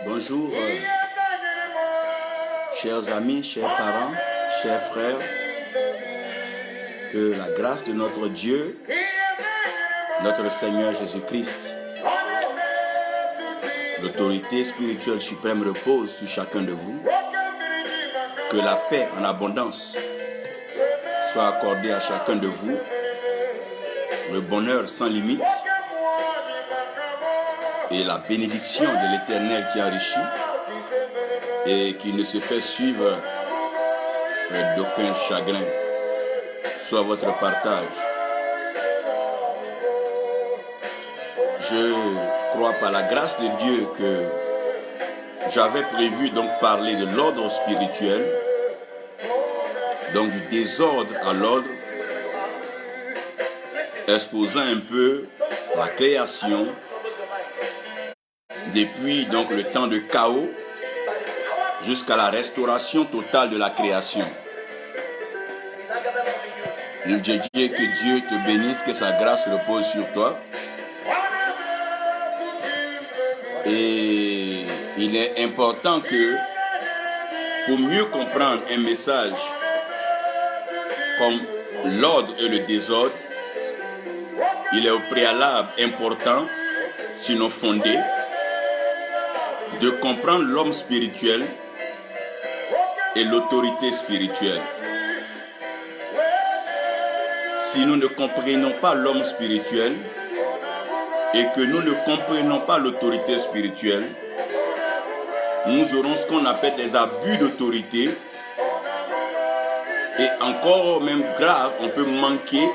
Bonjour, chers amis, chers parents, chers frères. Que la grâce de notre Dieu, notre Seigneur Jésus-Christ, l'autorité spirituelle suprême repose sur chacun de vous. Que la paix en abondance soit accordée à chacun de vous. Le bonheur sans limite et la bénédiction de l'Éternel qui enrichit et qui ne se fait suivre d'aucun chagrin soit votre partage. Je crois par la grâce de Dieu que j'avais prévu donc parler de l'ordre spirituel, donc du désordre à l'ordre, exposant un peu la création depuis donc le temps de chaos jusqu'à la restauration totale de la création. Je dis que Dieu te bénisse, que sa grâce repose sur toi. Et il est important que, pour mieux comprendre un message comme l'ordre et le désordre, il est au préalable important, sinon fondé, de comprendre l'homme spirituel et l'autorité spirituelle. Si nous ne comprenons pas l'homme spirituel et que nous ne comprenons pas l'autorité spirituelle, nous aurons ce qu'on appelle des abus d'autorité et encore même grave, on peut manquer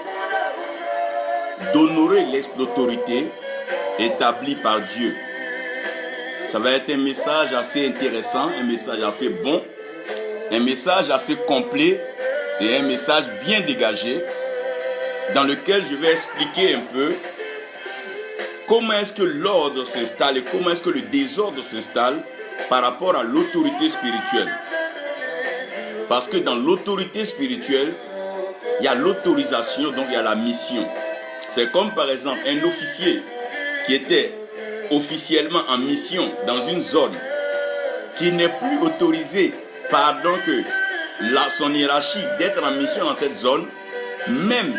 d'honorer l'autorité établie par Dieu. Ça va être un message assez intéressant, un message assez bon, un message assez complet et un message bien dégagé dans lequel je vais expliquer un peu comment est-ce que l'ordre s'installe et comment est-ce que le désordre s'installe par rapport à l'autorité spirituelle. Parce que dans l'autorité spirituelle, il y a l'autorisation, donc il y a la mission. C'est comme par exemple un officier qui était officiellement en mission dans une zone qui n'est plus autorisé par donc son hiérarchie d'être en mission dans cette zone, même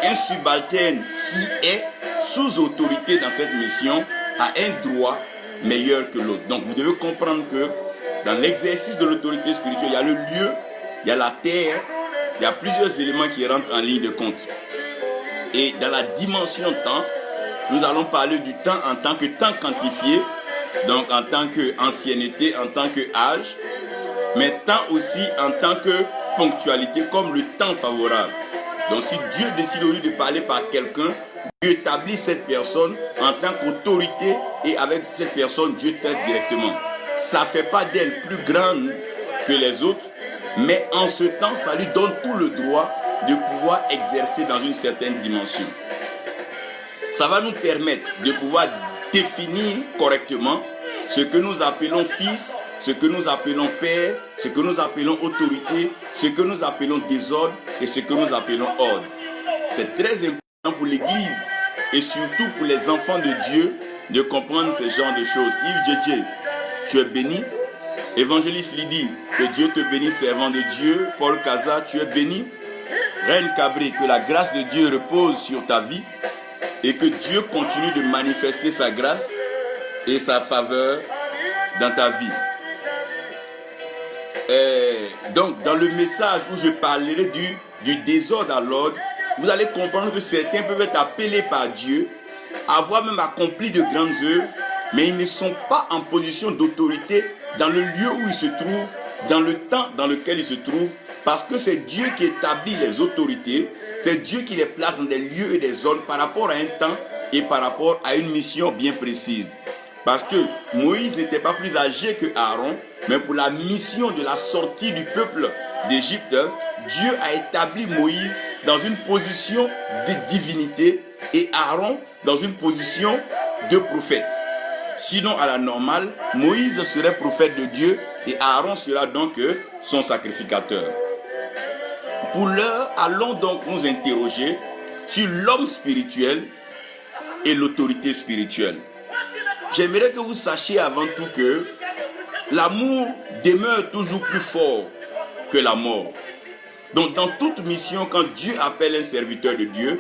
un subalterne qui est sous autorité dans cette mission a un droit meilleur que l'autre. Donc vous devez comprendre que dans l'exercice de l'autorité spirituelle, il y a le lieu, il y a la terre, il y a plusieurs éléments qui rentrent en ligne de compte. Et dans la dimension temps, nous allons parler du temps en tant que temps quantifié, donc en tant qu'ancienneté, en tant qu'âge, mais temps aussi en tant que ponctualité, comme le temps favorable. Donc si Dieu décide au lieu de parler par quelqu'un, Dieu établit cette personne en tant qu'autorité et avec cette personne, Dieu traite directement. Ça ne fait pas d'elle plus grande que les autres, mais en ce temps, ça lui donne tout le droit de pouvoir exercer dans une certaine dimension. Ça va nous permettre de pouvoir définir correctement ce que nous appelons fils, ce que nous appelons père, ce que nous appelons autorité, ce que nous appelons désordre et ce que nous appelons ordre. C'est très important pour l'Église et surtout pour les enfants de Dieu de comprendre ce genre de choses. Yves Djedje, tu es béni. Évangéliste Lydie, que Dieu te bénisse, servant de Dieu. Paul Kaza, tu es béni. Reine Cabri, que la grâce de Dieu repose sur ta vie et que Dieu continue de manifester sa grâce et sa faveur dans ta vie. Donc, dans le message où je parlerai du désordre à l'ordre, vous allez comprendre que certains peuvent être appelés par Dieu, avoir même accompli de grandes œuvres, mais ils ne sont pas en position d'autorité dans le lieu où ils se trouvent, dans le temps dans lequel ils se trouvent, parce que c'est Dieu qui établit les autorités, c'est Dieu qui les place dans des lieux et des zones par rapport à un temps et par rapport à une mission bien précise. Parce que Moïse n'était pas plus âgé que Aaron, mais pour la mission de la sortie du peuple d'Égypte, Dieu a établi Moïse dans une position de divinité et Aaron dans une position de prophète. Sinon, à la normale, Moïse serait prophète de Dieu et Aaron sera donc son sacrificateur. Pour l'heure, allons donc nous interroger sur l'homme spirituel et l'autorité spirituelle. J'aimerais que vous sachiez avant tout que l'amour demeure toujours plus fort que la mort. Donc dans toute mission, quand Dieu appelle un serviteur de Dieu,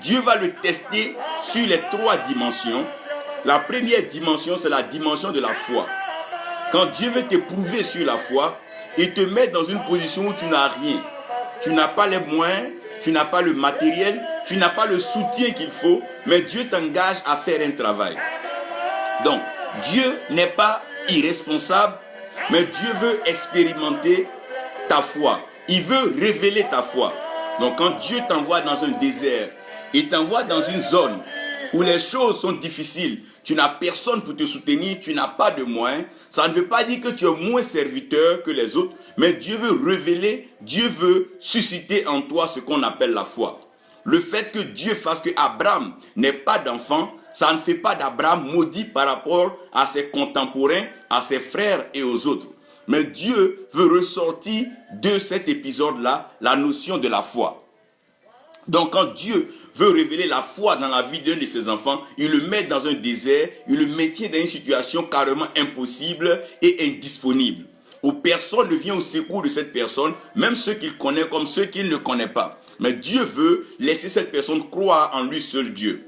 Dieu va le tester sur les 3 dimensions. La première dimension, c'est la dimension de la foi. Quand Dieu veut t'éprouver sur la foi, il te met dans une position où tu n'as rien. Tu n'as pas les moyens, tu n'as pas le matériel, tu n'as pas le soutien qu'il faut, mais Dieu t'engage à faire un travail. Donc, Dieu n'est pas irresponsable, mais Dieu veut expérimenter ta foi. Il veut révéler ta foi. Donc, quand Dieu t'envoie dans un désert, il t'envoie dans une zone où les choses sont difficiles, tu n'as personne pour te soutenir, tu n'as pas de moyens, ça ne veut pas dire que tu es moins serviteur que les autres, mais Dieu veut révéler, Dieu veut susciter en toi ce qu'on appelle la foi. Le fait que Dieu fasse que Abraham n'ait pas d'enfant, ça ne fait pas d'Abraham maudit par rapport à ses contemporains, à ses frères et aux autres. Mais Dieu veut ressortir de cet épisode-là la notion de la foi. Donc quand Dieu veut révéler la foi dans la vie d'un de ses enfants, il le met dans un désert, il le maintient dans une situation carrément impossible et indisponible, où personne ne vient au secours de cette personne, même ceux qu'il connaît comme ceux qu'il ne connaît pas. Mais Dieu veut laisser cette personne croire en lui seul Dieu.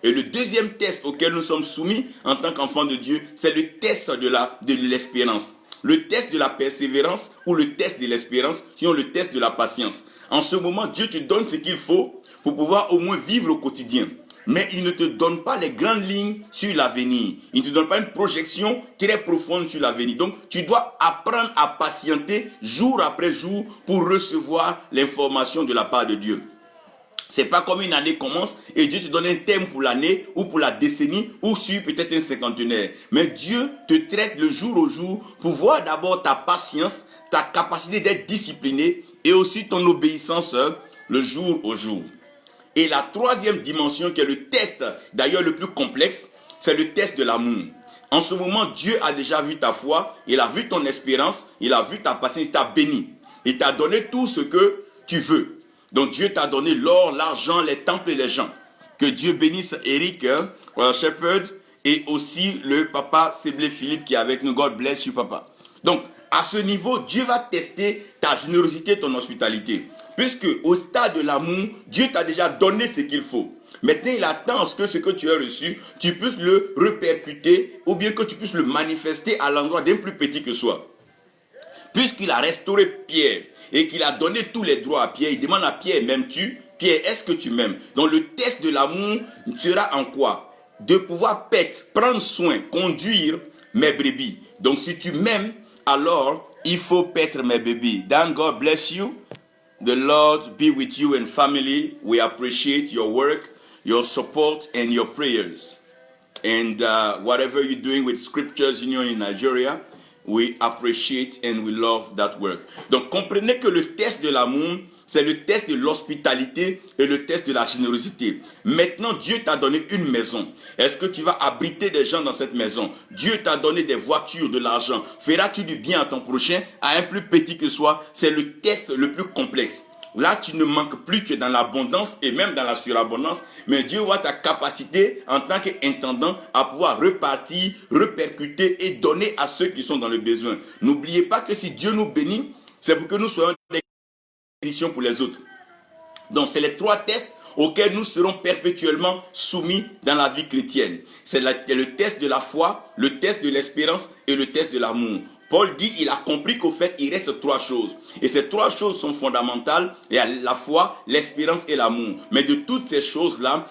Et le deuxième test auquel nous sommes soumis en tant qu'enfants de Dieu, c'est le test de l'espérance. Le test de la persévérance ou le test de l'espérance, sinon le test de la patience. En ce moment, Dieu te donne ce qu'il faut pour pouvoir au moins vivre au quotidien. Mais il ne te donne pas les grandes lignes sur l'avenir. Il ne te donne pas une projection très profonde sur l'avenir. Donc, tu dois apprendre à patienter jour après jour pour recevoir l'information de la part de Dieu. C'est pas comme une année commence et Dieu te donne un thème pour l'année ou pour la décennie ou sur peut-être un cinquantenaire. Mais Dieu te traite le jour au jour pour voir d'abord ta patience, ta capacité d'être discipliné et aussi ton obéissance le jour au jour. Et la troisième dimension qui est le test, d'ailleurs le plus complexe, c'est le test de l'amour. En ce moment, Dieu a déjà vu ta foi, il a vu ton espérance, il a vu ta patience, il t'a béni. Il t'a donné tout ce que tu veux. Donc Dieu t'a donné l'or, l'argent, les temples et les gens. Que Dieu bénisse Eric, Shepherd, et aussi le papa Séblé Philippe qui est avec nous. God bless you, papa. Donc, à ce niveau, Dieu va tester ta générosité, ton hospitalité. Puisque au stade de l'amour, Dieu t'a déjà donné ce qu'il faut. Maintenant, il attend que ce que tu as reçu, tu puisses le répercuter ou bien que tu puisses le manifester à l'endroit d'un plus petit que soi. Puisqu'il a restauré Pierre et qu'il a donné tous les droits à Pierre, il demande à Pierre, m'aimes-tu? Pierre, est-ce que tu m'aimes? Donc le test de l'amour sera en quoi? De pouvoir prendre soin, conduire mes brebis. Donc si tu m'aimes, alors il faut paître mes brebis. Dan, God bless you. The Lord be with you and family. We appreciate your work, your support and your prayers. And whatever you're doing with Scriptures Union in Nigeria, we appreciate and we love that work. Donc comprenez que le test de l'amour, c'est le test de l'hospitalité et le test de la générosité. Maintenant, Dieu t'a donné une maison. Est-ce que tu vas abriter des gens dans cette maison? Dieu t'a donné des voitures, de l'argent. Feras-tu du bien à ton prochain, à un plus petit que soi? C'est le test le plus complexe. Là, tu ne manques plus, tu es dans l'abondance et même dans la surabondance. Mais Dieu voit ta capacité en tant qu'intendant à pouvoir repartir, répercuter et donner à ceux qui sont dans le besoin. N'oubliez pas que si Dieu nous bénit, c'est pour que nous soyons des bénédictions pour les autres. Donc, c'est les 3 tests auxquels nous serons perpétuellement soumis dans la vie chrétienne. C'est le test de la foi, le test de l'espérance et le test de l'amour. Paul dit, il a compris qu'au fait, il reste 3 choses. Et ces 3 choses sont fondamentales. Il y a la foi, l'espérance et l'amour. Mais de toutes ces choses-là,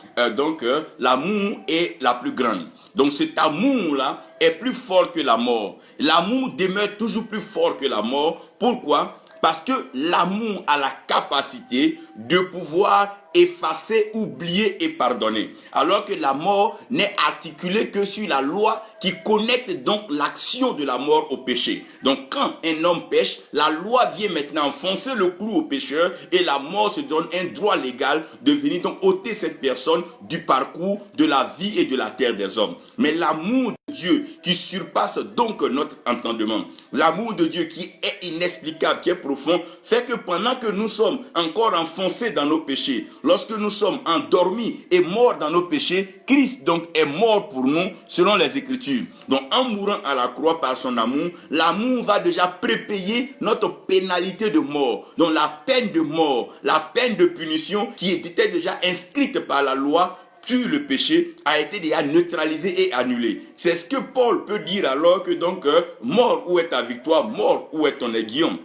l'amour est la plus grande. Donc cet amour-là est plus fort que la mort. L'amour demeure toujours plus fort que la mort. Pourquoi? Parce que l'amour a la capacité de pouvoir effacer, oublier et pardonner. Alors que la mort n'est articulée que sur la loi qui connecte donc l'action de la mort au péché. Donc quand un homme pêche, la loi vient maintenant enfoncer le clou au pécheur et la mort se donne un droit légal de venir donc ôter cette personne du parcours de la vie et de la terre des hommes. Mais l'amour de Dieu qui surpasse donc notre entendement, l'amour de Dieu qui est inexplicable, qui est profond, fait que pendant que nous sommes encore enfants enfoncés dans nos péchés, lorsque nous sommes endormis et morts dans nos péchés, Christ donc est mort pour nous selon les Écritures. Donc en mourant à la croix par son amour, l'amour va déjà prépayer notre pénalité de mort. Donc la peine de mort, la peine de punition qui était déjà inscrite par la loi sur le péché a été déjà neutralisé et annulé. C'est ce que Paul peut dire alors que donc mort où est ta victoire, mort où est ton aiguillon.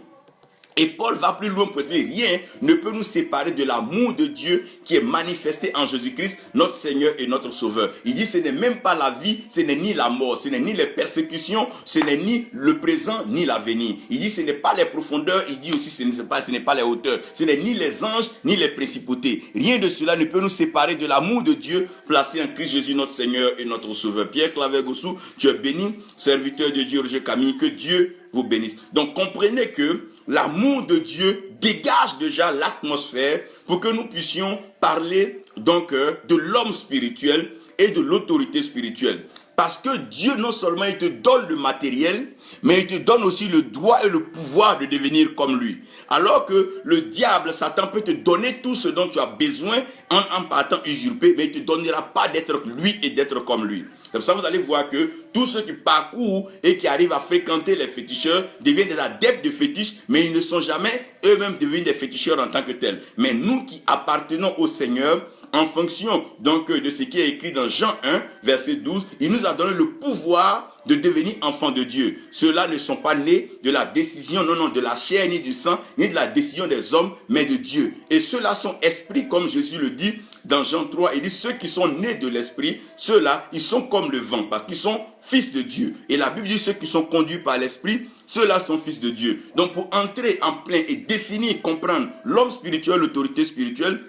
Et Paul va plus loin pour expliquer, rien ne peut nous séparer de l'amour de Dieu qui est manifesté en Jésus-Christ, notre Seigneur et notre Sauveur. Il dit, ce n'est même pas la vie, ce n'est ni la mort, ce n'est ni les persécutions, ce n'est ni le présent, ni l'avenir. Il dit, ce n'est pas les profondeurs, il dit aussi, ce n'est pas les hauteurs, ce n'est ni les anges, ni les principautés. Rien de cela ne peut nous séparer de l'amour de Dieu placé en Christ Jésus, notre Seigneur et notre Sauveur. Pierre Claver Gossou, tu es béni, serviteur de Dieu, Roger Camille, que Dieu vous bénisse. Donc comprenez que l'amour de Dieu dégage déjà l'atmosphère pour que nous puissions parler donc de l'homme spirituel et de l'autorité spirituelle. Parce que Dieu non seulement il te donne le matériel, mais il te donne aussi le droit et le pouvoir de devenir comme lui. Alors que le diable, Satan peut te donner tout ce dont tu as besoin en partant usurper, mais il ne te donnera pas d'être lui et d'être comme lui. C'est pour ça que vous allez voir que tous ceux qui parcourent et qui arrivent à fréquenter les féticheurs deviennent des adeptes de fétiches, mais ils ne sont jamais eux-mêmes devenus des féticheurs en tant que tels. Mais nous qui appartenons au Seigneur, en fonction donc de ce qui est écrit dans Jean 1, verset 12, il nous a donné le pouvoir de devenir enfants de Dieu. Ceux-là ne sont pas nés de la décision, non, de la chair ni du sang, ni de la décision des hommes, mais de Dieu. Et ceux-là sont esprits, comme Jésus le dit dans Jean 3, il dit ceux qui sont nés de l'esprit, ceux-là, ils sont comme le vent, parce qu'ils sont fils de Dieu. Et la Bible dit ceux qui sont conduits par l'esprit, ceux-là sont fils de Dieu. Donc pour entrer en plein et définir, comprendre l'homme spirituel, l'autorité spirituelle,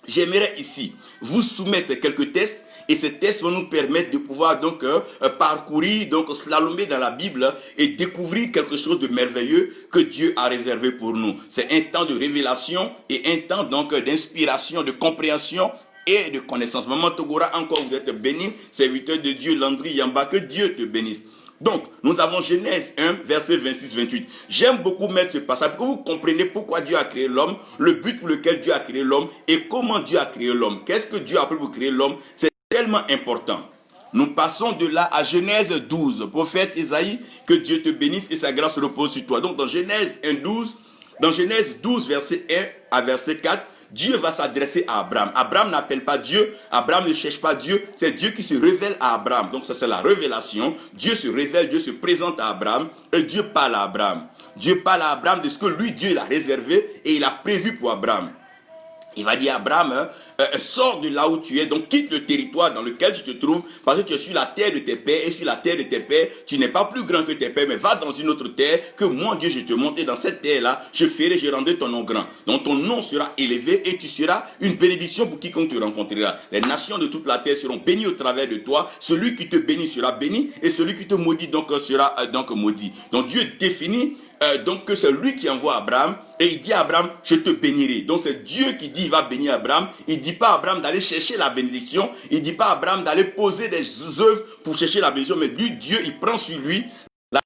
j'aimerais ici vous soumettre quelques tests et ces tests vont nous permettre de pouvoir donc parcourir, donc slalomer dans la Bible et découvrir quelque chose de merveilleux que Dieu a réservé pour nous. C'est un temps de révélation et un temps donc d'inspiration, de compréhension et de connaissance. Maman Togora, encore vous êtes béni, serviteur de Dieu, Landry Yamba, que Dieu te bénisse. Donc, nous avons Genèse 1, verset 26-28. J'aime beaucoup mettre ce passage pour que vous compreniez pourquoi Dieu a créé l'homme, le but pour lequel Dieu a créé l'homme et comment Dieu a créé l'homme. Qu'est-ce que Dieu a appelé pour créer l'homme? C'est tellement important. Nous passons de là à Genèse 12. Prophète Isaïe, que Dieu te bénisse et sa grâce repose sur toi. Donc, dans Genèse 12, verset 1 à verset 4, Dieu va s'adresser à Abraham. Abraham n'appelle pas Dieu, Abraham ne cherche pas Dieu, c'est Dieu qui se révèle à Abraham. Donc ça c'est la révélation. Dieu se révèle, Dieu se présente à Abraham et Dieu parle à Abraham. Dieu parle à Abraham de ce que lui, Dieu l'a réservé et il a prévu pour Abraham. Il va dire à Abraham, sors de là où tu es, donc quitte le territoire dans lequel tu te trouves, parce que tu es sur la terre de tes pères, et sur la terre de tes pères, tu n'es pas plus grand que tes pères, mais va dans une autre terre, que moi Dieu je te montre, et dans cette terre-là, je rendrai ton nom grand. Donc ton nom sera élevé, et tu seras une bénédiction pour quiconque tu rencontreras. Les nations de toute la terre seront bénies au travers de toi, celui qui te bénit sera béni, et celui qui te maudit donc sera donc maudit. Donc Dieu définit donc que c'est lui qui envoie Abraham et il dit à Abraham, je te bénirai. Donc c'est Dieu qui dit, il va bénir Abraham. Il ne dit pas à Abraham d'aller chercher la bénédiction. Il ne dit pas à Abraham d'aller poser des œuvres pour chercher la bénédiction. Mais lui, Dieu, il prend sur lui la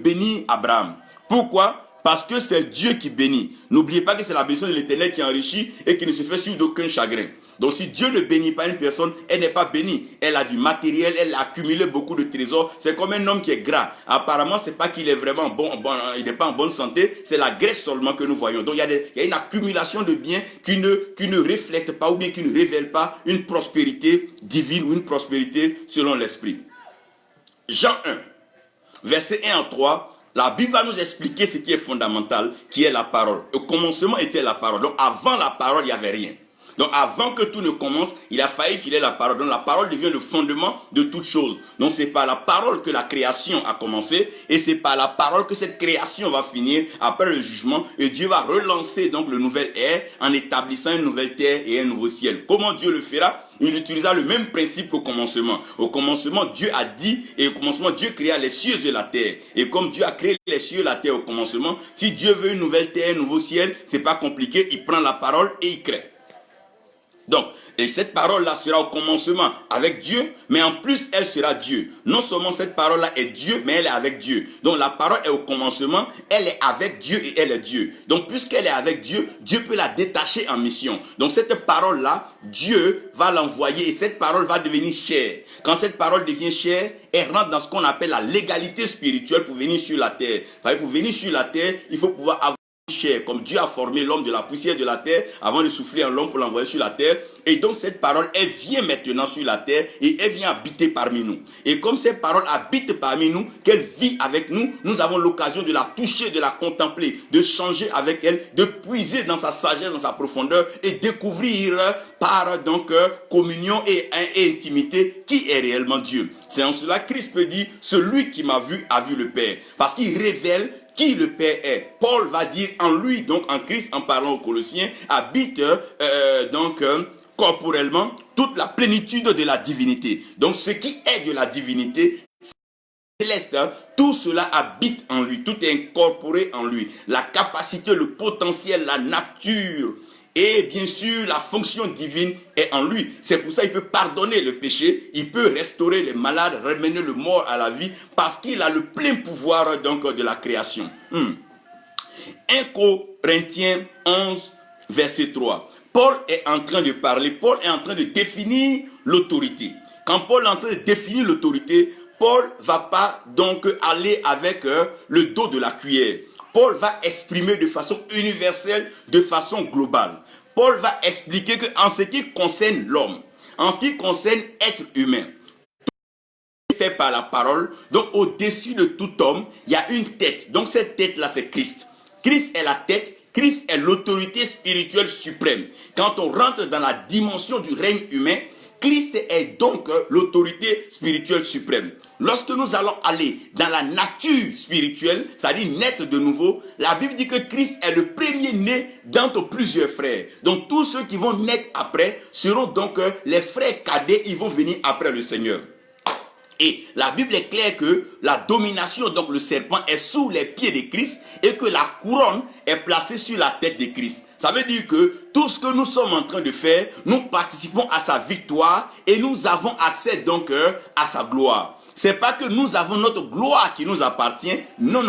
bénir Abraham. Pourquoi? Parce que c'est Dieu qui bénit. N'oubliez pas que c'est la bénédiction de l'Éternel qui enrichit et qui ne se fait sur d'aucun chagrin. Donc si Dieu ne bénit pas une personne, elle n'est pas bénie. Elle a du matériel, elle a accumulé beaucoup de trésors. C'est comme un homme qui est gras. Apparemment, ce n'est pas qu'il est vraiment bon, il n'est pas en bonne santé. C'est la graisse seulement que nous voyons. Donc il y a une accumulation de biens qui ne reflète pas ou bien qui ne révèle pas une prospérité divine ou une prospérité selon l'esprit. Jean 1, verset 1 à 3. La Bible va nous expliquer ce qui est fondamental, qui est la parole. Au commencement était la parole. Donc avant la parole, il n'y avait rien. Donc avant que tout ne commence, il a failli qu'il ait la parole. Donc la parole devient le fondement de toute chose. Donc c'est par la parole que la création a commencé et c'est par la parole que cette création va finir après le jugement. Et Dieu va relancer donc le nouvel ère en établissant une nouvelle terre et un nouveau ciel. Comment Dieu le fera? Il utilisera le même principe qu'au commencement. Au commencement, Dieu a dit, et au commencement, Dieu créa les cieux et la terre. Et comme Dieu a créé les cieux et la terre au commencement, si Dieu veut une nouvelle terre, un nouveau ciel, c'est pas compliqué, il prend la parole et il crée. Donc, et cette parole-là sera au commencement avec Dieu, mais en plus, elle sera Dieu. Non seulement cette parole-là est Dieu, mais elle est avec Dieu. Donc, la parole est au commencement, elle est avec Dieu et elle est Dieu. Donc, puisqu'elle est avec Dieu, Dieu peut la détacher en mission. Donc, cette parole-là, Dieu va l'envoyer et cette parole va devenir chair. Quand cette parole devient chair, elle rentre dans ce qu'on appelle la légalité spirituelle pour venir sur la terre. Pour venir sur la terre, il faut pouvoir avoir chair, comme Dieu a formé l'homme de la poussière de la terre avant de souffler en l'homme pour l'envoyer sur la terre. Et donc cette parole, elle vient maintenant sur la terre et elle vient habiter parmi nous. Et comme cette parole habite parmi nous, qu'elle vit avec nous, nous avons l'occasion de la toucher, de la contempler, de changer avec elle, de puiser dans sa sagesse, dans sa profondeur et découvrir par donc communion et intimité qui est réellement Dieu. C'est en cela que Christ peut dire, celui qui m'a vu a vu le Père. Parce qu'il révèle qui le Père est. Paul va dire en lui, donc en Christ, en parlant aux Colossiens, habite corporellement toute la plénitude de la divinité. Donc ce qui est de la divinité céleste, tout cela habite en lui, tout est incorporé en lui. La capacité, le potentiel, la nature et bien sûr la fonction divine est en lui. C'est pour ça qu'il peut pardonner le péché, il peut restaurer les malades, ramener le mort à la vie parce qu'il a le plein pouvoir donc de la création. 1 Corinthiens 11 verset 3. Paul est en train de parler, Paul est en train de définir l'autorité. Quand Paul est en train de définir l'autorité, Paul ne va pas donc aller avec le dos de la cuillère. Paul va exprimer de façon universelle, de façon globale. Paul va expliquer qu'en ce qui concerne l'homme, en ce qui concerne être humain, tout est fait par la parole. Donc au-dessus de tout homme, il y a une tête. Donc cette tête-là, c'est Christ. Christ est la tête. Christ est l'autorité spirituelle suprême. Quand on rentre dans la dimension du règne humain, Christ est donc l'autorité spirituelle suprême. Lorsque nous allons aller dans la nature spirituelle, c'est-à-dire naître de nouveau, la Bible dit que Christ est le premier-né d'entre plusieurs frères. Donc tous ceux qui vont naître après seront donc les frères cadets, ils vont venir après le Seigneur. Et la Bible est claire que la domination, donc le serpent, est sous les pieds de Christ et que la couronne est placée sur la tête de Christ. Ça veut dire que tout ce que nous sommes en train de faire, nous participons à sa victoire et nous avons accès donc à sa gloire. C'est pas que nous avons notre gloire qui nous appartient, non,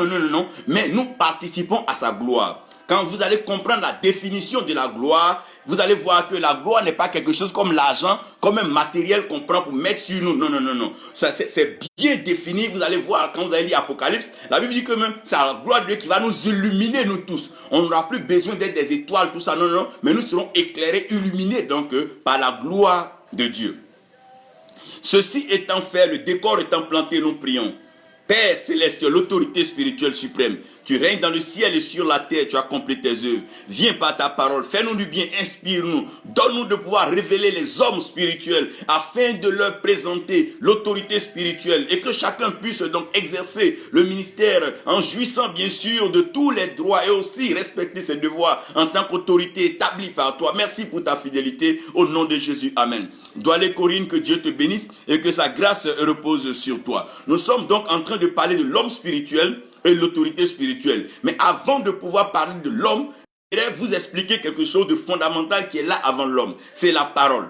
mais nous participons à sa gloire. Quand vous allez comprendre la définition de la gloire, vous allez voir que la gloire n'est pas quelque chose comme l'argent, comme un matériel qu'on prend pour mettre sur nous. Non. C'est bien défini. Vous allez voir, quand vous allez lire Apocalypse, la Bible dit que même c'est la gloire de Dieu qui va nous illuminer, nous tous. On n'aura plus besoin d'être des étoiles, tout ça, non, mais nous serons éclairés, illuminés donc par la gloire de Dieu. Ceci étant fait, le décor étant planté, nous prions. Père céleste, l'autorité spirituelle suprême, tu règnes dans le ciel et sur la terre, tu accomplis tes œuvres. Viens par ta parole, fais-nous du bien, inspire-nous, donne-nous de pouvoir révéler les hommes spirituels afin de leur présenter l'autorité spirituelle et que chacun puisse donc exercer le ministère en jouissant bien sûr de tous les droits et aussi respecter ses devoirs en tant qu'autorité établie par toi. Merci pour ta fidélité, au nom de Jésus, amen. Dois les Corinne, que Dieu te bénisse et que sa grâce repose sur toi. Nous sommes donc en train de parler de l'homme spirituel et l'autorité spirituelle. Mais avant de pouvoir parler de l'homme, je vais vous expliquer quelque chose de fondamental qui est là avant l'homme. C'est la parole.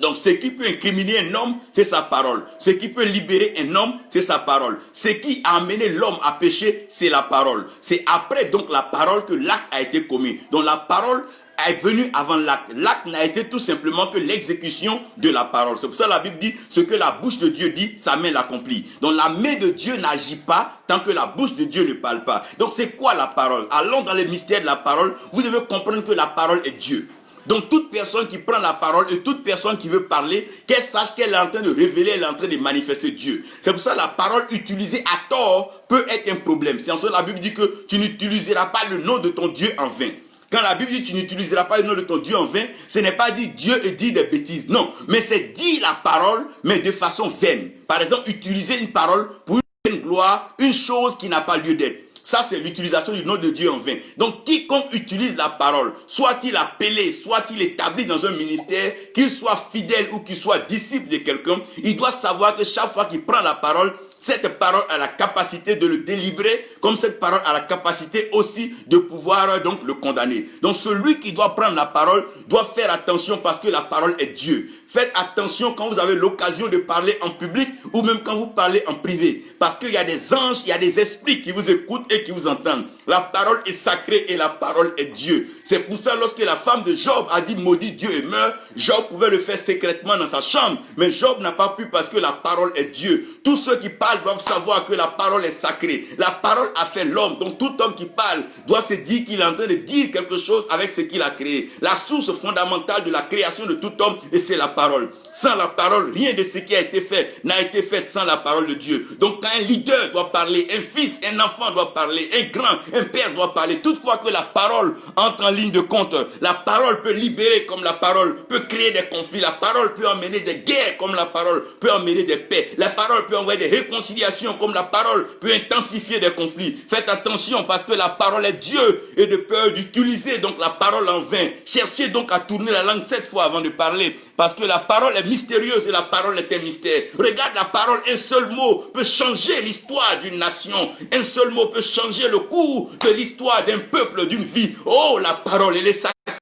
Donc ce qui peut incriminer un homme, c'est sa parole. Ce qui peut libérer un homme, c'est sa parole. Ce qui a amené l'homme à pécher, c'est la parole. C'est après donc la parole que l'acte a été commis. Donc la parole est venu avant l'acte. L'acte n'a été tout simplement que l'exécution de la parole. C'est pour ça que la Bible dit, ce que la bouche de Dieu dit, sa main l'accomplit. Donc la main de Dieu n'agit pas tant que la bouche de Dieu ne parle pas. Donc c'est quoi la parole? Allons dans les mystères de la parole. Vous devez comprendre que la parole est Dieu. Donc toute personne qui prend la parole et toute personne qui veut parler, qu'elle sache qu'elle est en train de révéler, elle est en train de manifester Dieu. C'est pour ça que la parole utilisée à tort peut être un problème. C'est en ça que la Bible dit que tu n'utiliseras pas le nom de ton Dieu en vain. Quand la Bible dit tu n'utiliseras pas le nom de ton Dieu en vain, ce n'est pas dire Dieu et dire des bêtises. Non, mais c'est dire la parole, mais de façon vaine. Par exemple, utiliser une parole pour une gloire, une chose qui n'a pas lieu d'être. Ça, c'est l'utilisation du nom de Dieu en vain. Donc, quiconque utilise la parole, soit-il appelé, soit-il établi dans un ministère, qu'il soit fidèle ou qu'il soit disciple de quelqu'un, il doit savoir que chaque fois qu'il prend la parole, cette parole a la capacité de le délivrer, comme cette parole a la capacité aussi de pouvoir donc le condamner. Donc celui qui doit prendre la parole doit faire attention parce que la parole est Dieu. Faites attention quand vous avez l'occasion de parler en public ou même quand vous parlez en privé. Parce qu'il y a des anges, il y a des esprits qui vous écoutent et qui vous entendent. La parole est sacrée et la parole est Dieu. C'est pour ça lorsque la femme de Job a dit maudit Dieu et meurt, Job pouvait le faire secrètement dans sa chambre. Mais Job n'a pas pu parce que la parole est Dieu. Tous ceux qui parlent doivent savoir que la parole est sacrée. La parole a fait l'homme. Donc tout homme qui parle doit se dire qu'il est en train de dire quelque chose avec ce qu'il a créé. La source fondamentale de la création de tout homme, et c'est la parole. Sans la parole, rien de ce qui a été fait n'a été fait sans la parole de Dieu. Donc quand un leader doit parler, un fils, un enfant doit parler, un grand, un père doit parler, toutefois que la parole entre en ligne de compte, la parole peut libérer comme la parole peut créer des conflits, la parole peut emmener des guerres comme la parole peut emmener des paix, la parole peut envoyer des réconciliations comme la parole peut intensifier des conflits. Faites attention parce que la parole est Dieu et de peur d'utiliser donc la parole en vain. Cherchez donc à tourner la langue 7 fois avant de parler parce que la parole est mystérieuse et la parole est un mystère. Regarde la parole, un seul mot peut changer l'histoire d'une nation. Un seul mot peut changer le cours de l'histoire d'un peuple, d'une vie. Oh, la parole, elle est sacrée. La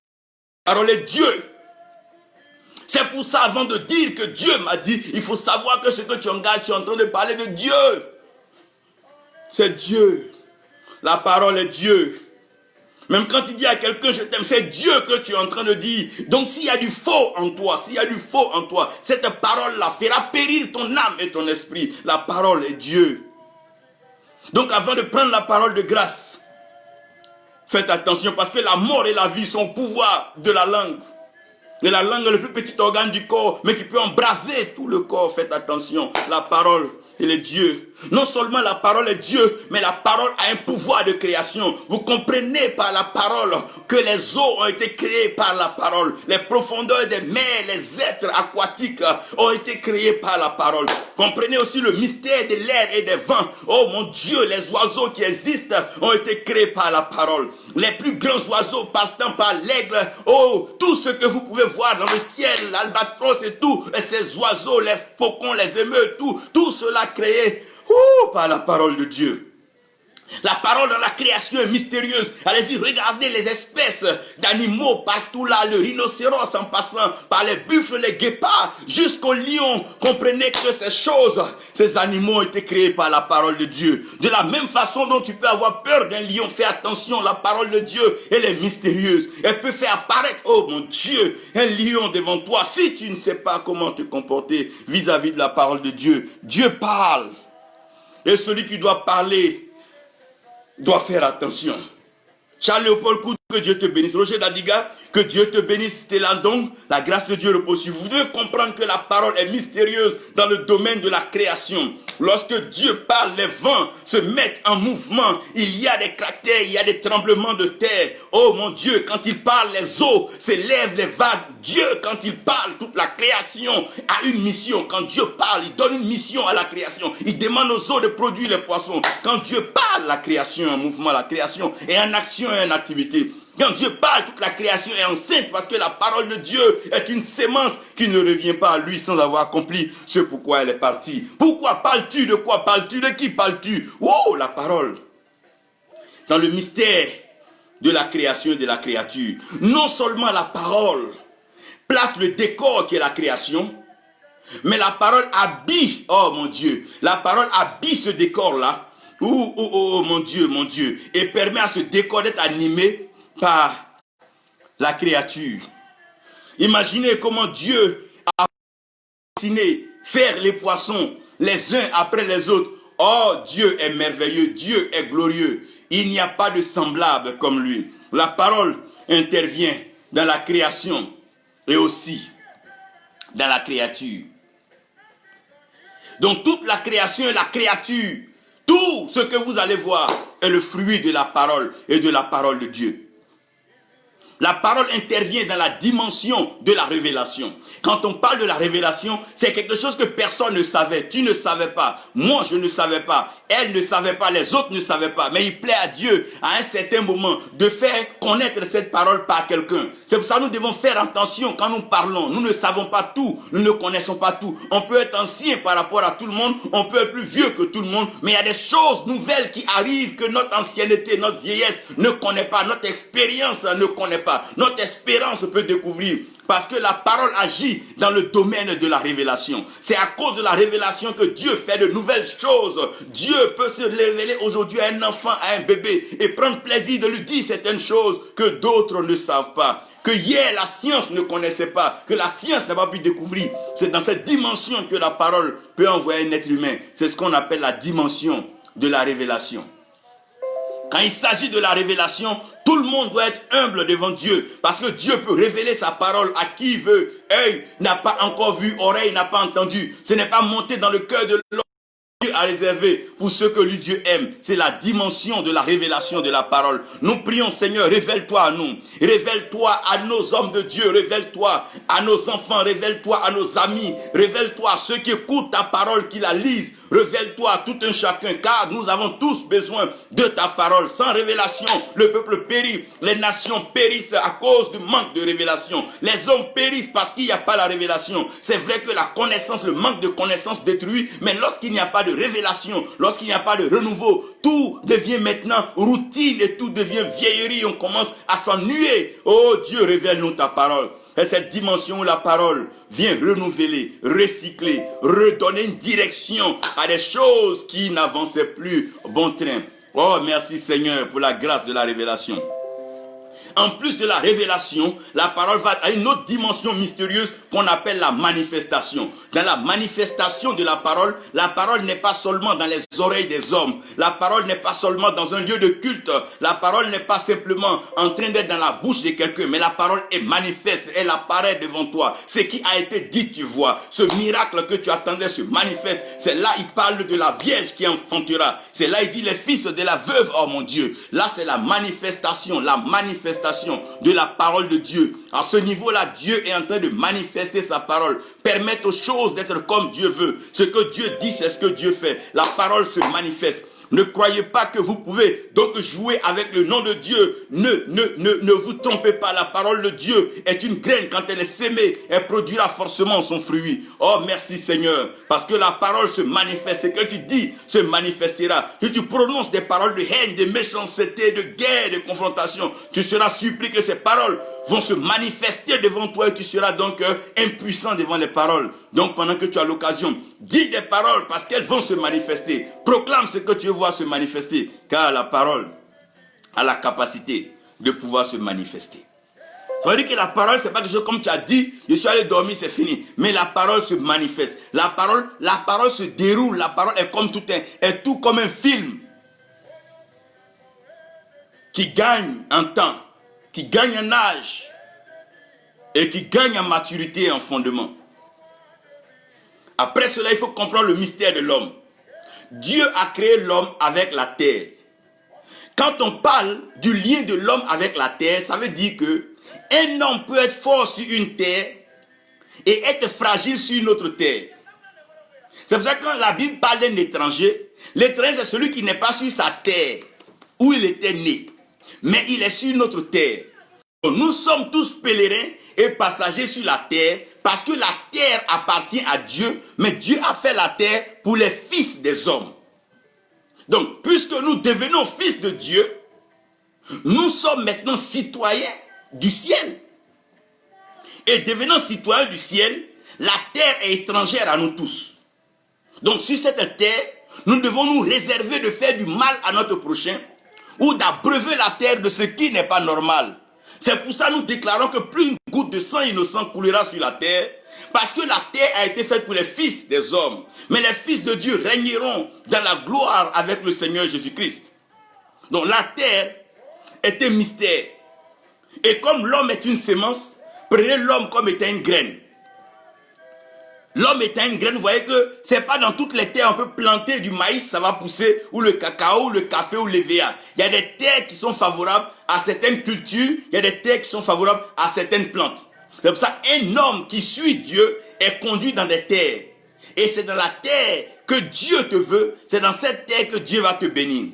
parole est Dieu. C'est pour ça, avant de dire que Dieu m'a dit, il faut savoir que ce que tu engages, tu es en train de parler de Dieu. C'est Dieu. La parole est Dieu. Même quand il dit à quelqu'un je t'aime, c'est Dieu que tu es en train de dire. Donc s'il y a du faux en toi, cette parole-là fera périr ton âme et ton esprit. La parole est Dieu. Donc avant de prendre la parole de grâce, faites attention parce que la mort et la vie sont au pouvoir de la langue. Et la langue est le plus petit organe du corps, mais qui peut embraser tout le corps. Faites attention, la parole, elle est Dieu. Non seulement la parole est Dieu, mais la parole a un pouvoir de création. Vous comprenez par la parole que les eaux ont été créées par la parole. Les profondeurs des mers, les êtres aquatiques ont été créés par la parole. Comprenez aussi le mystère de l'air et des vents. Oh mon Dieu, les oiseaux qui existent ont été créés par la parole. Les plus grands oiseaux partant par l'aigle. Oh, tout ce que vous pouvez voir dans le ciel, l'albatros et tout, et ces oiseaux, les faucons, les émeutes, tout cela créé par la parole de Dieu. La parole dans la création est mystérieuse. Allez-y, regardez les espèces d'animaux partout là, le rhinocéros en passant par les buffles, les guépards, jusqu'au lion. Comprenez que ces choses, ces animaux ont été créés par la parole de Dieu. De la même façon dont tu peux avoir peur d'un lion, fais attention, la parole de Dieu, elle est mystérieuse. Elle peut faire apparaître, oh mon Dieu, un lion devant toi. Si tu ne sais pas comment te comporter vis-à-vis de la parole de Dieu, Dieu parle. Et celui qui doit parler doit faire attention. Charles-Léopold Coude, que Dieu te bénisse. Roger Dadiga, que Dieu te bénisse. C'était là donc, la grâce de Dieu repose sur vous. Vous devez comprendre que la parole est mystérieuse dans le domaine de la création. Lorsque Dieu parle, les vents se mettent en mouvement. Il y a des cratères, il y a des tremblements de terre. Oh mon Dieu, quand il parle, les eaux s'élèvent, les vagues. Dieu, quand il parle, toute la création a une mission. Quand Dieu parle, il donne une mission à la création. Il demande aux eaux de produire les poissons. Quand Dieu parle, la création est en mouvement, la création est en action et en activité. Quand Dieu parle, toute la création est enceinte parce que la parole de Dieu est une sémence qui ne revient pas à lui sans avoir accompli ce pourquoi elle est partie. Pourquoi parles-tu? De quoi parles-tu? De qui parles-tu? Oh, la parole. Dans le mystère de la création et de la créature, non seulement la parole place le décor qui est la création, mais la parole habille, oh mon Dieu, la parole habille ce décor-là, oh mon Dieu, et permet à ce décor d'être animé par la créature. Imaginez comment Dieu a dessiné, faire les poissons les uns après les autres. Oh, Dieu est merveilleux, Dieu est glorieux. Il n'y a pas de semblable comme lui. La parole intervient dans la création et aussi dans la créature. Donc toute la création et la créature, tout ce que vous allez voir est le fruit de la parole et de la parole de Dieu. La parole intervient dans la dimension de la révélation. Quand on parle de la révélation, c'est quelque chose que personne ne savait. Tu ne savais pas. Moi, je ne savais pas. Elle ne savait pas. Les autres ne savaient pas. Mais il plaît à Dieu, à un certain moment, de faire connaître cette parole par quelqu'un. C'est pour ça que nous devons faire attention quand nous parlons. Nous ne savons pas tout. Nous ne connaissons pas tout. On peut être ancien par rapport à tout le monde. On peut être plus vieux que tout le monde. Mais il y a des choses nouvelles qui arrivent que notre ancienneté, notre vieillesse ne connaît pas. Notre expérience ne connaît pas. Notre espérance peut découvrir. Parce que la parole agit dans le domaine de la révélation. C'est à cause de la révélation que Dieu fait de nouvelles choses. Dieu peut se révéler aujourd'hui à un enfant, à un bébé, et prendre plaisir de lui dire certaines choses que d'autres ne savent pas. Que hier la science ne connaissait pas, que la science n'a pas pu découvrir. C'est dans cette dimension que la parole peut envoyer un être humain. C'est ce qu'on appelle la dimension de la révélation. Quand il s'agit de la révélation, tout le monde doit être humble devant Dieu. Parce que Dieu peut révéler sa parole à qui il veut. Œil n'a pas encore vu, oreille n'a pas entendu. Ce n'est pas monté dans le cœur de l'homme. Dieu a réservé pour ceux que lui Dieu aime. C'est la dimension de la révélation de la parole. Nous prions, Seigneur, révèle-toi à nous. Révèle-toi à nos hommes de Dieu. Révèle-toi à nos enfants. Révèle-toi à nos amis. Révèle-toi à ceux qui écoutent ta parole, qui la lisent. Révèle-toi à tout un chacun, car nous avons tous besoin de ta parole. Sans révélation, le peuple périt. Les nations périssent à cause du manque de révélation. Les hommes périssent parce qu'il n'y a pas la révélation. C'est vrai que la connaissance, le manque de connaissance détruit, mais lorsqu'il n'y a pas de révélation, lorsqu'il n'y a pas de renouveau, tout devient maintenant routine et tout devient vieillerie. On commence à s'ennuyer. Oh Dieu, révèle-nous ta parole. Et cette dimension où la parole vient renouveler, recycler, redonner une direction à des choses qui n'avançaient plus au bon train. Oh, merci Seigneur pour la grâce de la révélation. En plus de la révélation, la parole va à une autre dimension mystérieuse qu'on appelle la manifestation. Dans la manifestation de la parole n'est pas seulement dans les oreilles des hommes. La parole n'est pas seulement dans un lieu de culte. La parole n'est pas simplement en train d'être dans la bouche de quelqu'un, mais la parole est manifeste, elle apparaît devant toi. Ce qui a été dit, tu vois. Ce miracle que tu attendais se manifeste. C'est là, il parle de la Vierge qui enfantera. C'est là, il dit les fils de la veuve, oh mon Dieu. Là, c'est la manifestation de la parole de Dieu. À ce niveau-là, Dieu est en train de manifester sa parole, permettre aux choses d'être comme Dieu veut. Ce que Dieu dit, c'est ce que Dieu fait. La parole se manifeste. Ne croyez pas que vous pouvez donc jouer avec le nom de Dieu. Ne vous trompez pas. La parole de Dieu est une graine. Quand elle est sémée, elle produira forcément son fruit. Oh, merci Seigneur. Parce que la parole se manifeste. Ce que tu dis se manifestera. Si tu prononces des paroles de haine, de méchanceté, de guerre, de confrontation, tu seras surpris que ces paroles vont se manifester devant toi et tu seras donc impuissant devant les paroles. Donc pendant que tu as l'occasion, dis des paroles parce qu'elles vont se manifester. Proclame ce que tu veux voir se manifester, car la parole a la capacité de pouvoir se manifester. Ça veut dire que la parole, c'est pas quelque chose comme tu as dit, je suis allé dormir, c'est fini. Mais la parole se manifeste. La parole se déroule. La parole est comme est tout comme un film qui gagne en temps, qui gagne en âge et qui gagne en maturité et en fondement. Après cela, il faut comprendre le mystère de l'homme. Dieu a créé l'homme avec la terre. Quand on parle du lien de l'homme avec la terre, ça veut dire que un homme peut être fort sur une terre et être fragile sur une autre terre. C'est pour ça que quand la Bible parle d'un étranger, l'étranger c'est celui qui n'est pas sur sa terre où il était né, mais il est sur une autre terre. Nous sommes tous pèlerins et passagers sur la terre parce que la terre appartient à Dieu, mais Dieu a fait la terre pour les fils des hommes. Donc, puisque nous devenons fils de Dieu, nous sommes maintenant citoyens du ciel. Et devenant citoyens du ciel, la terre est étrangère à nous tous. Donc, sur cette terre, nous devons nous réserver de faire du mal à notre prochain ou d'abreuver la terre de ce qui n'est pas normal. C'est pour ça que nous déclarons que plus une goutte de sang innocent coulera sur la terre, parce que la terre a été faite pour les fils des hommes. Mais les fils de Dieu régneront dans la gloire avec le Seigneur Jésus-Christ. Donc la terre est un mystère. Et comme l'homme est une sémence, prenez l'homme comme étant une graine. L'homme étant une graine, vous voyez que c'est pas dans toutes les terres on peut planter du maïs, ça va pousser, ou le cacao, ou le café, ou l'EVA. Il y a des terres qui sont favorables à certaines cultures, il y a des terres qui sont favorables à certaines plantes. C'est pour ça un homme qui suit Dieu est conduit dans des terres. Et c'est dans la terre que Dieu te veut, c'est dans cette terre que Dieu va te bénir.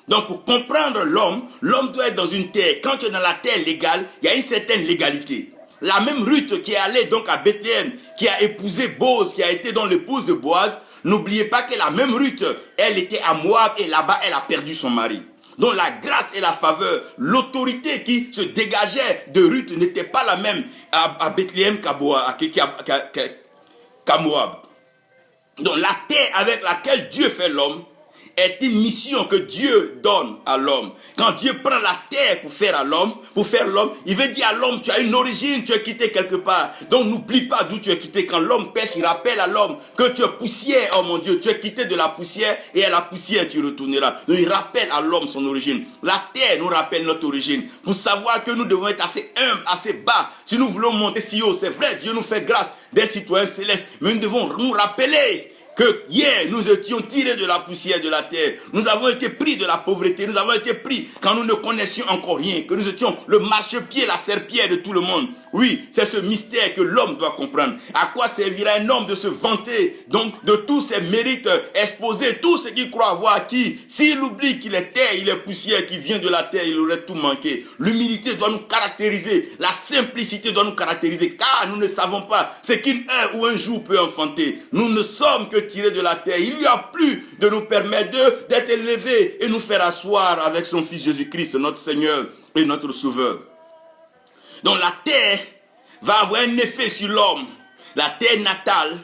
Donc pour comprendre l'homme, l'homme doit être dans une terre. Quand tu es dans la terre légale, il y a une certaine légalité. La même Ruth qui est allée donc à Bethléem, qui a épousé Boaz, qui a été donc l'épouse de Boaz, n'oubliez pas que la même Ruth, elle était à Moab et là-bas, elle a perdu son mari. Donc la grâce et la faveur, l'autorité qui se dégageait de Ruth n'était pas la même à Bethléem qu'à Moab. Donc la terre avec laquelle Dieu fait l'homme est une mission que Dieu donne à l'homme. Quand Dieu prend la terre pour faire l'homme, il veut dire à l'homme, tu as une origine, tu es quitté quelque part. Donc n'oublie pas d'où tu es quitté. Quand l'homme pêche, il rappelle à l'homme que tu es poussière, oh mon Dieu, tu es quitté de la poussière et à la poussière tu retourneras. Donc il rappelle à l'homme son origine. La terre nous rappelle notre origine. Pour savoir que nous devons être assez humbles, assez bas. Si nous voulons monter si haut, c'est vrai, Dieu nous fait grâce des citoyens célestes. Mais nous devons nous rappeler que hier, nous étions tirés de la poussière de la terre. Nous avons été pris de la pauvreté. Nous avons été pris quand nous ne connaissions encore rien. Que nous étions le marchepied, la serpillière de tout le monde. Oui, c'est ce mystère que l'homme doit comprendre. À quoi servira un homme de se vanter donc de tous ses mérites, exposer tout ce qu'il croit avoir acquis. S'il oublie qu'il est terre, il est poussière, qu'il vient de la terre, il aurait tout manqué. L'humilité doit nous caractériser. La simplicité doit nous caractériser. Car nous ne savons pas ce qu'une heure ou un jour peut enfanter. Nous ne sommes que tirés de la terre. Il lui a plu de nous permettre d'être élevés et nous faire asseoir avec son Fils Jésus-Christ, notre Seigneur et notre Sauveur. Donc la terre va avoir un effet sur l'homme. La terre natale,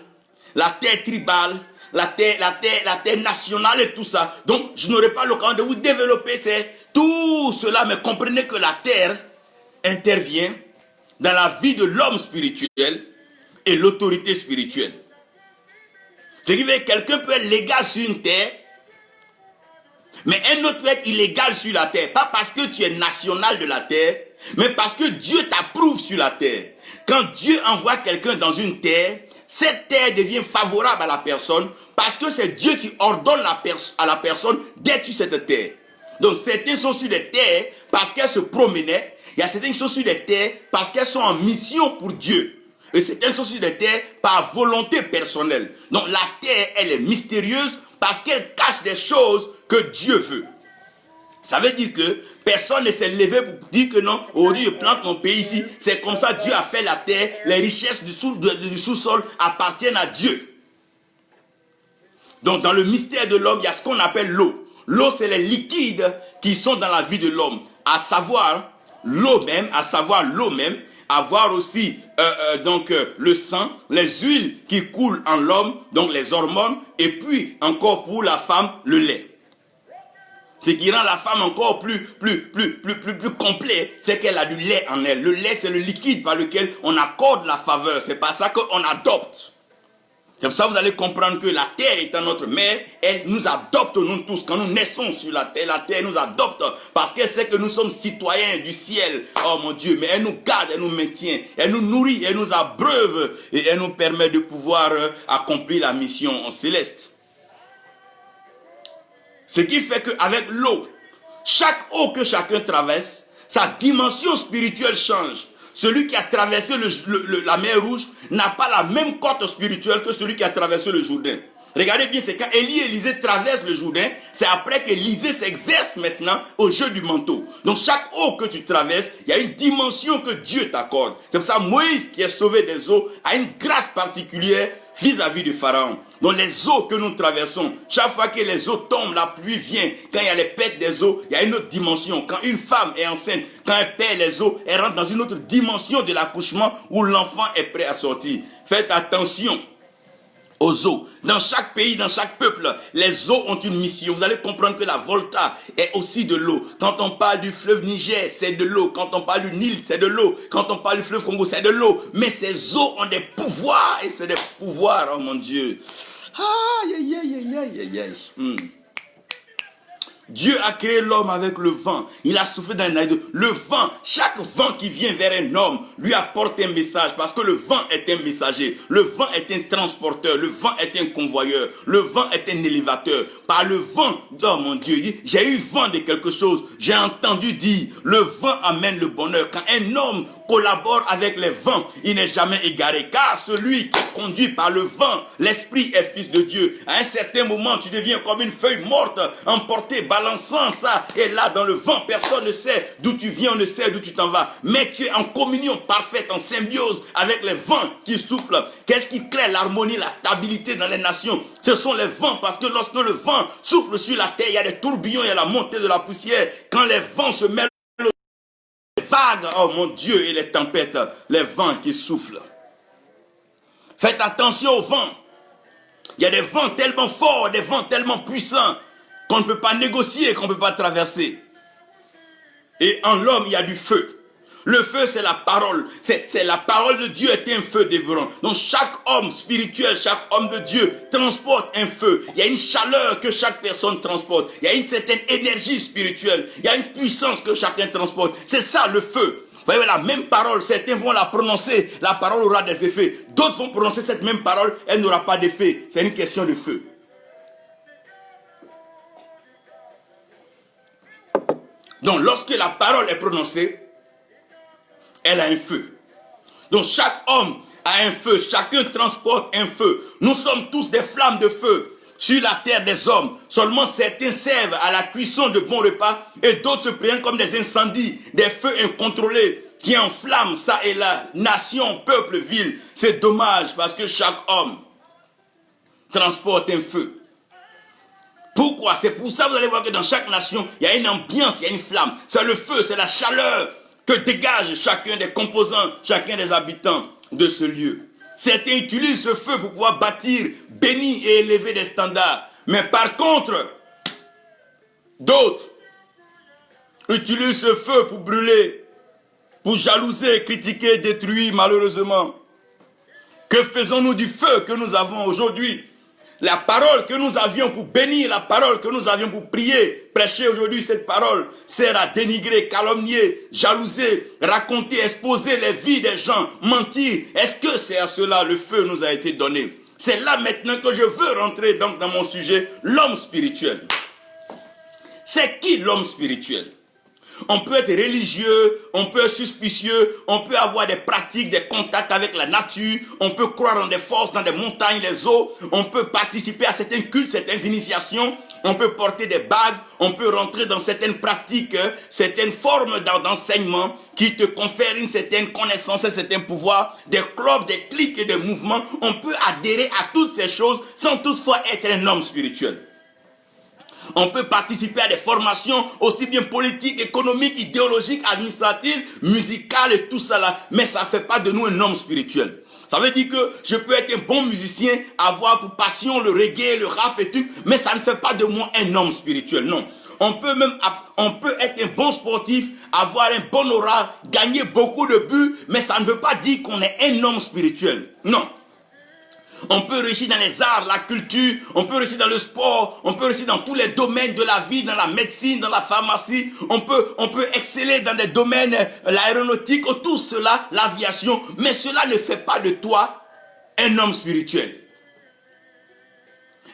la terre tribale, la terre nationale et tout ça. Donc je n'aurai pas l'occasion de vous développer tout cela, mais comprenez que la terre intervient dans la vie de l'homme spirituel et l'autorité spirituelle. Ce qui veut dire que quelqu'un peut être légal sur une terre, mais un autre peut être illégal sur la terre. Pas parce que tu es national de la terre, mais parce que Dieu t'approuve sur la terre. Quand Dieu envoie quelqu'un dans une terre, cette terre devient favorable à la personne parce que c'est Dieu qui ordonne à la personne d'être sur cette terre. Donc certains sont sur des terres parce qu'elles se promenaient. Il y a certains qui sont sur des terres parce qu'elles sont en mission pour Dieu. Et certaines sont sur des terres par volonté personnelle. Donc la terre, elle est mystérieuse parce qu'elle cache des choses que Dieu veut. Ça veut dire que personne ne s'est levé pour dire que non, aujourd'hui je plante mon pays ici. C'est comme ça Dieu a fait la terre. Les richesses du sous-sol appartiennent à Dieu. Donc dans le mystère de l'homme, il y a ce qu'on appelle l'eau. L'eau, c'est les liquides qui sont dans la vie de l'homme. À savoir l'eau même, avoir aussi le sang, les huiles qui coulent en l'homme, donc les hormones, et puis encore pour la femme, le lait. Ce qui rend la femme encore plus complet, c'est qu'elle a du lait en elle. Le lait, c'est le liquide par lequel on accorde la faveur. C'est pas ça qu'on adopte. C'est pour ça que vous allez comprendre que la terre étant notre mère, elle nous adopte nous tous. Quand nous naissons sur la terre nous adopte parce qu'elle sait que nous sommes citoyens du ciel. Oh mon Dieu, mais elle nous garde, elle nous maintient, elle nous nourrit, elle nous abreuve et elle nous permet de pouvoir accomplir la mission céleste. Ce qui fait qu'avec l'eau, chaque eau que chacun traverse, sa dimension spirituelle change. Celui qui a traversé la mer Rouge n'a pas la même cote spirituelle que celui qui a traversé le Jourdain. Regardez bien, c'est quand Élie et Élisée traversent le Jourdain, c'est après qu'Élisée s'exerce maintenant au jeu du manteau. Donc chaque eau que tu traverses, il y a une dimension que Dieu t'accorde. C'est pour ça que Moïse, qui est sauvé des eaux, a une grâce particulière vis-à-vis du Pharaon. Donc les eaux que nous traversons, chaque fois que les eaux tombent, la pluie vient, quand il y a les pertes des eaux, il y a une autre dimension. Quand une femme est enceinte, quand elle perd les eaux, elle rentre dans une autre dimension de l'accouchement où l'enfant est prêt à sortir. Faites attention aux eaux. Dans chaque pays, dans chaque peuple, les eaux ont une mission. Vous allez comprendre que la Volta est aussi de l'eau. Quand on parle du fleuve Niger, c'est de l'eau. Quand on parle du Nil, c'est de l'eau. Quand on parle du fleuve Congo, c'est de l'eau. Mais ces eaux ont des pouvoirs. Et c'est des pouvoirs, oh mon Dieu. Aïe, aïe, aïe, aïe, aïe, aïe. Dieu a créé l'homme avec le vent. Il a soufflé dans les naïdes. Le vent, chaque vent qui vient vers un homme lui apporte un message parce que le vent est un messager. Le vent est un transporteur. Le vent est un convoyeur. Le vent est un élévateur. Par le vent, oh mon Dieu, j'ai eu vent de quelque chose. J'ai entendu dire, le vent amène le bonheur. Quand un homme collabore avec les vents, il n'est jamais égaré. Car celui qui est conduit par le vent, l'esprit est fils de Dieu. À un certain moment, tu deviens comme une feuille morte, emportée, balançant ça. Et là, dans le vent, personne ne sait d'où tu viens, on ne sait d'où tu t'en vas. Mais tu es en communion parfaite, en symbiose avec les vents qui soufflent. Qu'est-ce qui crée l'harmonie, la stabilité dans les nations? Ce sont les vents, parce que lorsque le vent souffle sur la terre, il y a des tourbillons, il y a la montée de la poussière. Quand les vents se mêlent, vagues, oh mon Dieu, et les tempêtes, les vents qui soufflent. Faites attention aux vents. Il y a des vents tellement forts, des vents tellement puissants qu'on ne peut pas négocier, qu'on ne peut pas traverser. Et en l'homme, il y a du feu. Le feu, c'est la parole. C'est la parole de Dieu est un feu dévorant. Donc chaque homme spirituel, chaque homme de Dieu transporte un feu. Il y a une chaleur que chaque personne transporte. Il y a une certaine énergie spirituelle. Il y a une puissance que chacun transporte. C'est ça le feu. Vous voyez la même parole, certains vont la prononcer, la parole aura des effets. D'autres vont prononcer cette même parole, elle n'aura pas d'effet. C'est une question de feu. Donc lorsque la parole est prononcée, elle a un feu. Donc chaque homme a un feu, chacun transporte un feu. Nous sommes tous des flammes de feu sur la terre des hommes. Seulement certains servent à la cuisson de bons repas et d'autres se prennent comme des incendies, des feux incontrôlés qui enflamment ça et là, nation, peuple, ville. C'est dommage parce que chaque homme transporte un feu. Pourquoi? C'est pour ça que vous allez voir que dans chaque nation, il y a une ambiance, il y a une flamme. C'est le feu, c'est la chaleur que dégage chacun des composants, chacun des habitants de ce lieu. Certains utilisent ce feu pour pouvoir bâtir, bénir et élever des standards. Mais par contre, d'autres utilisent ce feu pour brûler, pour jalouser, critiquer, détruire malheureusement. Que faisons-nous du feu que nous avons aujourd'hui? La parole que nous avions pour bénir, la parole que nous avions pour prier, prêcher aujourd'hui cette parole sert à dénigrer, calomnier, jalouser, raconter, exposer les vies des gens, mentir. Est-ce que c'est à cela le feu nous a été donné? C'est là maintenant que je veux rentrer donc dans mon sujet, l'homme spirituel. C'est qui l'homme spirituel? On peut être religieux, on peut être suspicieux, on peut avoir des pratiques, des contacts avec la nature, on peut croire en des forces dans des montagnes, les eaux, on peut participer à certains cultes, certaines initiations, on peut porter des bagues, on peut rentrer dans certaines pratiques, certaines formes d'enseignement qui te confèrent une certaine connaissance, un certain pouvoir, des clubs, des cliques et des mouvements. On peut adhérer à toutes ces choses sans toutefois être un homme spirituel. On peut participer à des formations aussi bien politiques, économiques, idéologiques, administratives, musicales et tout ça là. Mais ça ne fait pas de nous un homme spirituel. Ça veut dire que je peux être un bon musicien, avoir pour passion le reggae, le rap et tout, mais ça ne fait pas de moi un homme spirituel, non. On peut être un bon sportif, avoir un bon aura, gagner beaucoup de buts, mais ça ne veut pas dire qu'on est un homme spirituel, non. On peut réussir dans les arts, la culture, on peut réussir dans le sport, on peut réussir dans tous les domaines de la vie, dans la médecine, dans la pharmacie, on peut exceller dans des domaines, l'aéronautique, tout cela, l'aviation, mais cela ne fait pas de toi un homme spirituel.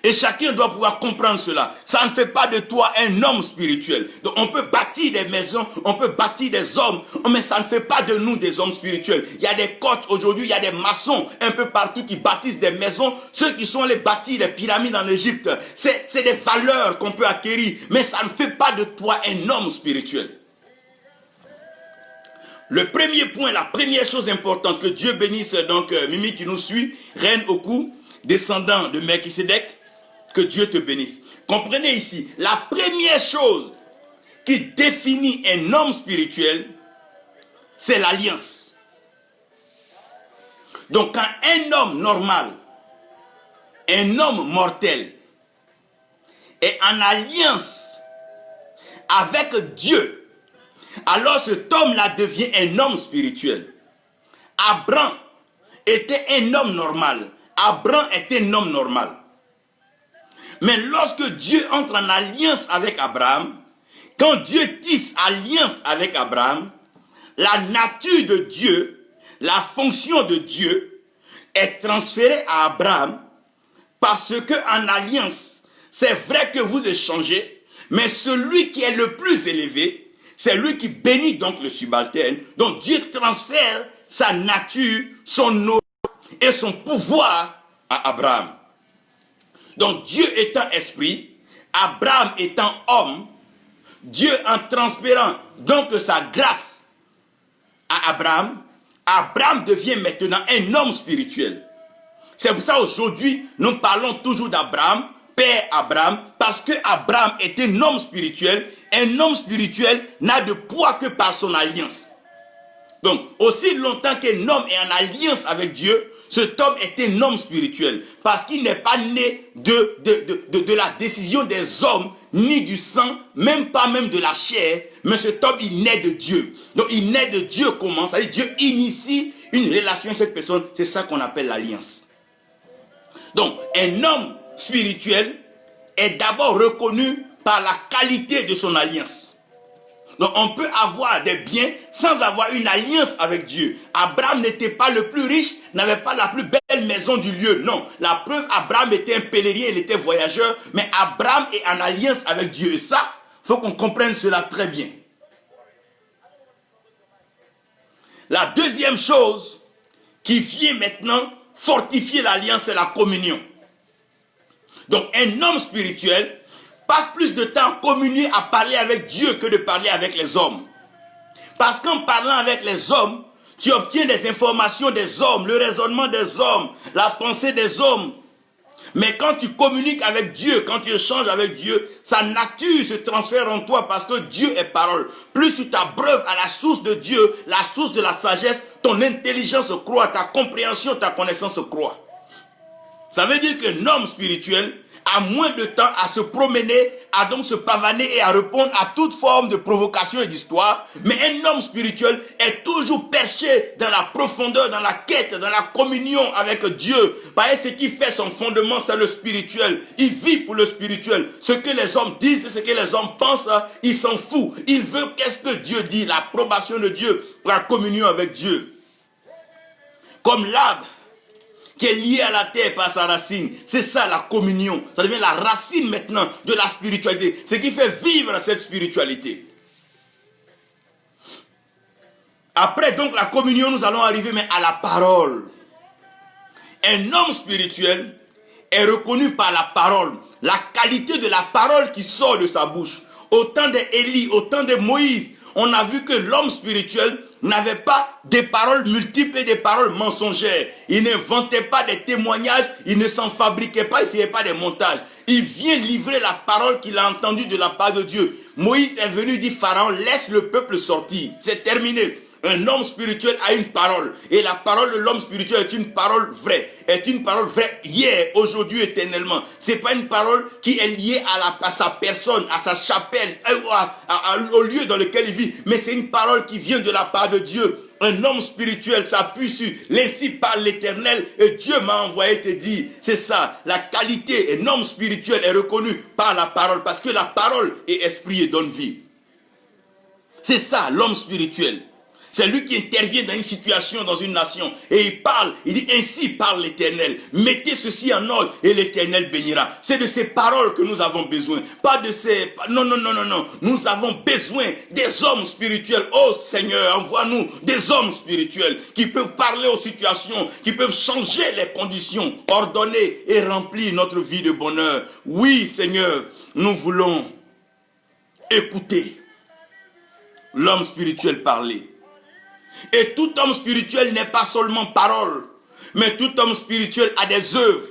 Et chacun doit pouvoir comprendre cela. Ça ne fait pas de toi un homme spirituel. Donc on peut bâtir des maisons, on peut bâtir des hommes, mais ça ne fait pas de nous des hommes spirituels. Il y a des coachs aujourd'hui, il y a des maçons un peu partout qui bâtissent des maisons. Ceux qui sont allés bâtir les pyramides en Égypte, c'est des valeurs qu'on peut acquérir, mais ça ne fait pas de toi un homme spirituel. Le premier point, la première chose importante, que Dieu bénisse donc Mimi qui nous suit, reine au cou, descendant de Melchisédek. Que Dieu te bénisse. Comprenez ici, la première chose qui définit un homme spirituel, c'est l'alliance. Donc quand un homme normal, un homme mortel, est en alliance avec Dieu, alors cet homme-là devient un homme spirituel. Abraham était un homme normal. Abraham était un homme normal. Mais lorsque Dieu entre en alliance avec Abraham, quand Dieu tisse alliance avec Abraham, la nature de Dieu, la fonction de Dieu est transférée à Abraham parce qu'en alliance, c'est vrai que vous échangez, mais celui qui est le plus élevé, c'est lui qui bénit donc le subalterne. Donc Dieu transfère sa nature, son aura et son pouvoir à Abraham. Donc Dieu étant esprit, Abraham étant homme, Dieu en transférant donc sa grâce à Abraham, Abraham devient maintenant un homme spirituel. C'est pour ça aujourd'hui, nous parlons toujours d'Abraham, Père Abraham, parce que Abraham est un homme spirituel. Un homme spirituel n'a de poids que par son alliance. Donc, aussi longtemps qu'un homme est en alliance avec Dieu, cet homme est un homme spirituel. Parce qu'il n'est pas né de la décision des hommes, ni du sang, même pas même de la chair, mais cet homme, il naît de Dieu. Donc, il naît de Dieu comment? C'est-à-dire Dieu initie une relation avec cette personne. C'est ça qu'on appelle l'alliance. Donc, un homme spirituel est d'abord reconnu par la qualité de son alliance. Donc, on peut avoir des biens sans avoir une alliance avec Dieu. Abraham n'était pas le plus riche, n'avait pas la plus belle maison du lieu. Non, la preuve, Abraham était un pèlerin, il était voyageur, mais Abraham est en alliance avec Dieu. Et ça, il faut qu'on comprenne cela très bien. La deuxième chose qui vient maintenant fortifier l'alliance, c'est la communion. Donc, un homme spirituel passe plus de temps à communier, à parler avec Dieu que de parler avec les hommes. Parce qu'en parlant avec les hommes, tu obtiens des informations des hommes, le raisonnement des hommes, la pensée des hommes. Mais quand tu communiques avec Dieu, quand tu échanges avec Dieu, sa nature se transfère en toi parce que Dieu est parole. Plus tu t'abreuves à la source de Dieu, la source de la sagesse, ton intelligence croît, ta compréhension, ta connaissance croît. Ça veut dire qu'un homme spirituel a moins de temps à se promener, à donc se pavaner et à répondre à toute forme de provocation et d'histoire. Mais un homme spirituel est toujours perché dans la profondeur, dans la quête, dans la communion avec Dieu. Parce que ce qui fait son fondement, c'est le spirituel. Il vit pour le spirituel. Ce que les hommes disent et ce que les hommes pensent, il s'en fout. Il veut qu'est-ce que Dieu dit, l'approbation de Dieu, la communion avec Dieu. Comme l'arbre qui est lié à la terre par sa racine. C'est ça la communion. Ça devient la racine maintenant de la spiritualité. Ce qui fait vivre cette spiritualité. Après donc la communion, nous allons arriver mais à la parole. Un homme spirituel est reconnu par la parole. La qualité de la parole qui sort de sa bouche. Au temps d'Élie, au temps de Moïse, on a vu que l'homme spirituel n'avait pas des paroles multiples et des paroles mensongères. Il n'inventait pas des témoignages, il ne s'en fabriquait pas, il ne faisait pas des montages. Il vient livrer la parole qu'il a entendue de la part de Dieu. Moïse est venu dire Pharaon, laisse le peuple sortir. C'est terminé. Un homme spirituel a une parole. Et la parole de l'homme spirituel est une parole vraie. Est une parole vraie hier, aujourd'hui, éternellement. Ce n'est pas une parole qui est liée à sa personne, à sa chapelle, au lieu dans lequel il vit. Mais c'est une parole qui vient de la part de Dieu. Un homme spirituel s'appuie sur l'ainsi parle l'Éternel et Dieu m'a envoyé te dire. C'est ça, la qualité. Un homme spirituel est reconnu par la parole parce que la parole est esprit et donne vie. C'est ça, l'homme spirituel. C'est lui qui intervient dans une situation, dans une nation. Et il parle, il dit ainsi parle l'Éternel. Mettez ceci en ordre et l'Éternel bénira. C'est de ces paroles que nous avons besoin. Pas de ces... Non. Nous avons besoin des hommes spirituels. Oh Seigneur, envoie-nous des hommes spirituels qui peuvent parler aux situations, qui peuvent changer les conditions, ordonner et remplir notre vie de bonheur. Oui Seigneur, nous voulons écouter l'homme spirituel parler. Et tout homme spirituel n'est pas seulement parole, mais tout homme spirituel a des œuvres.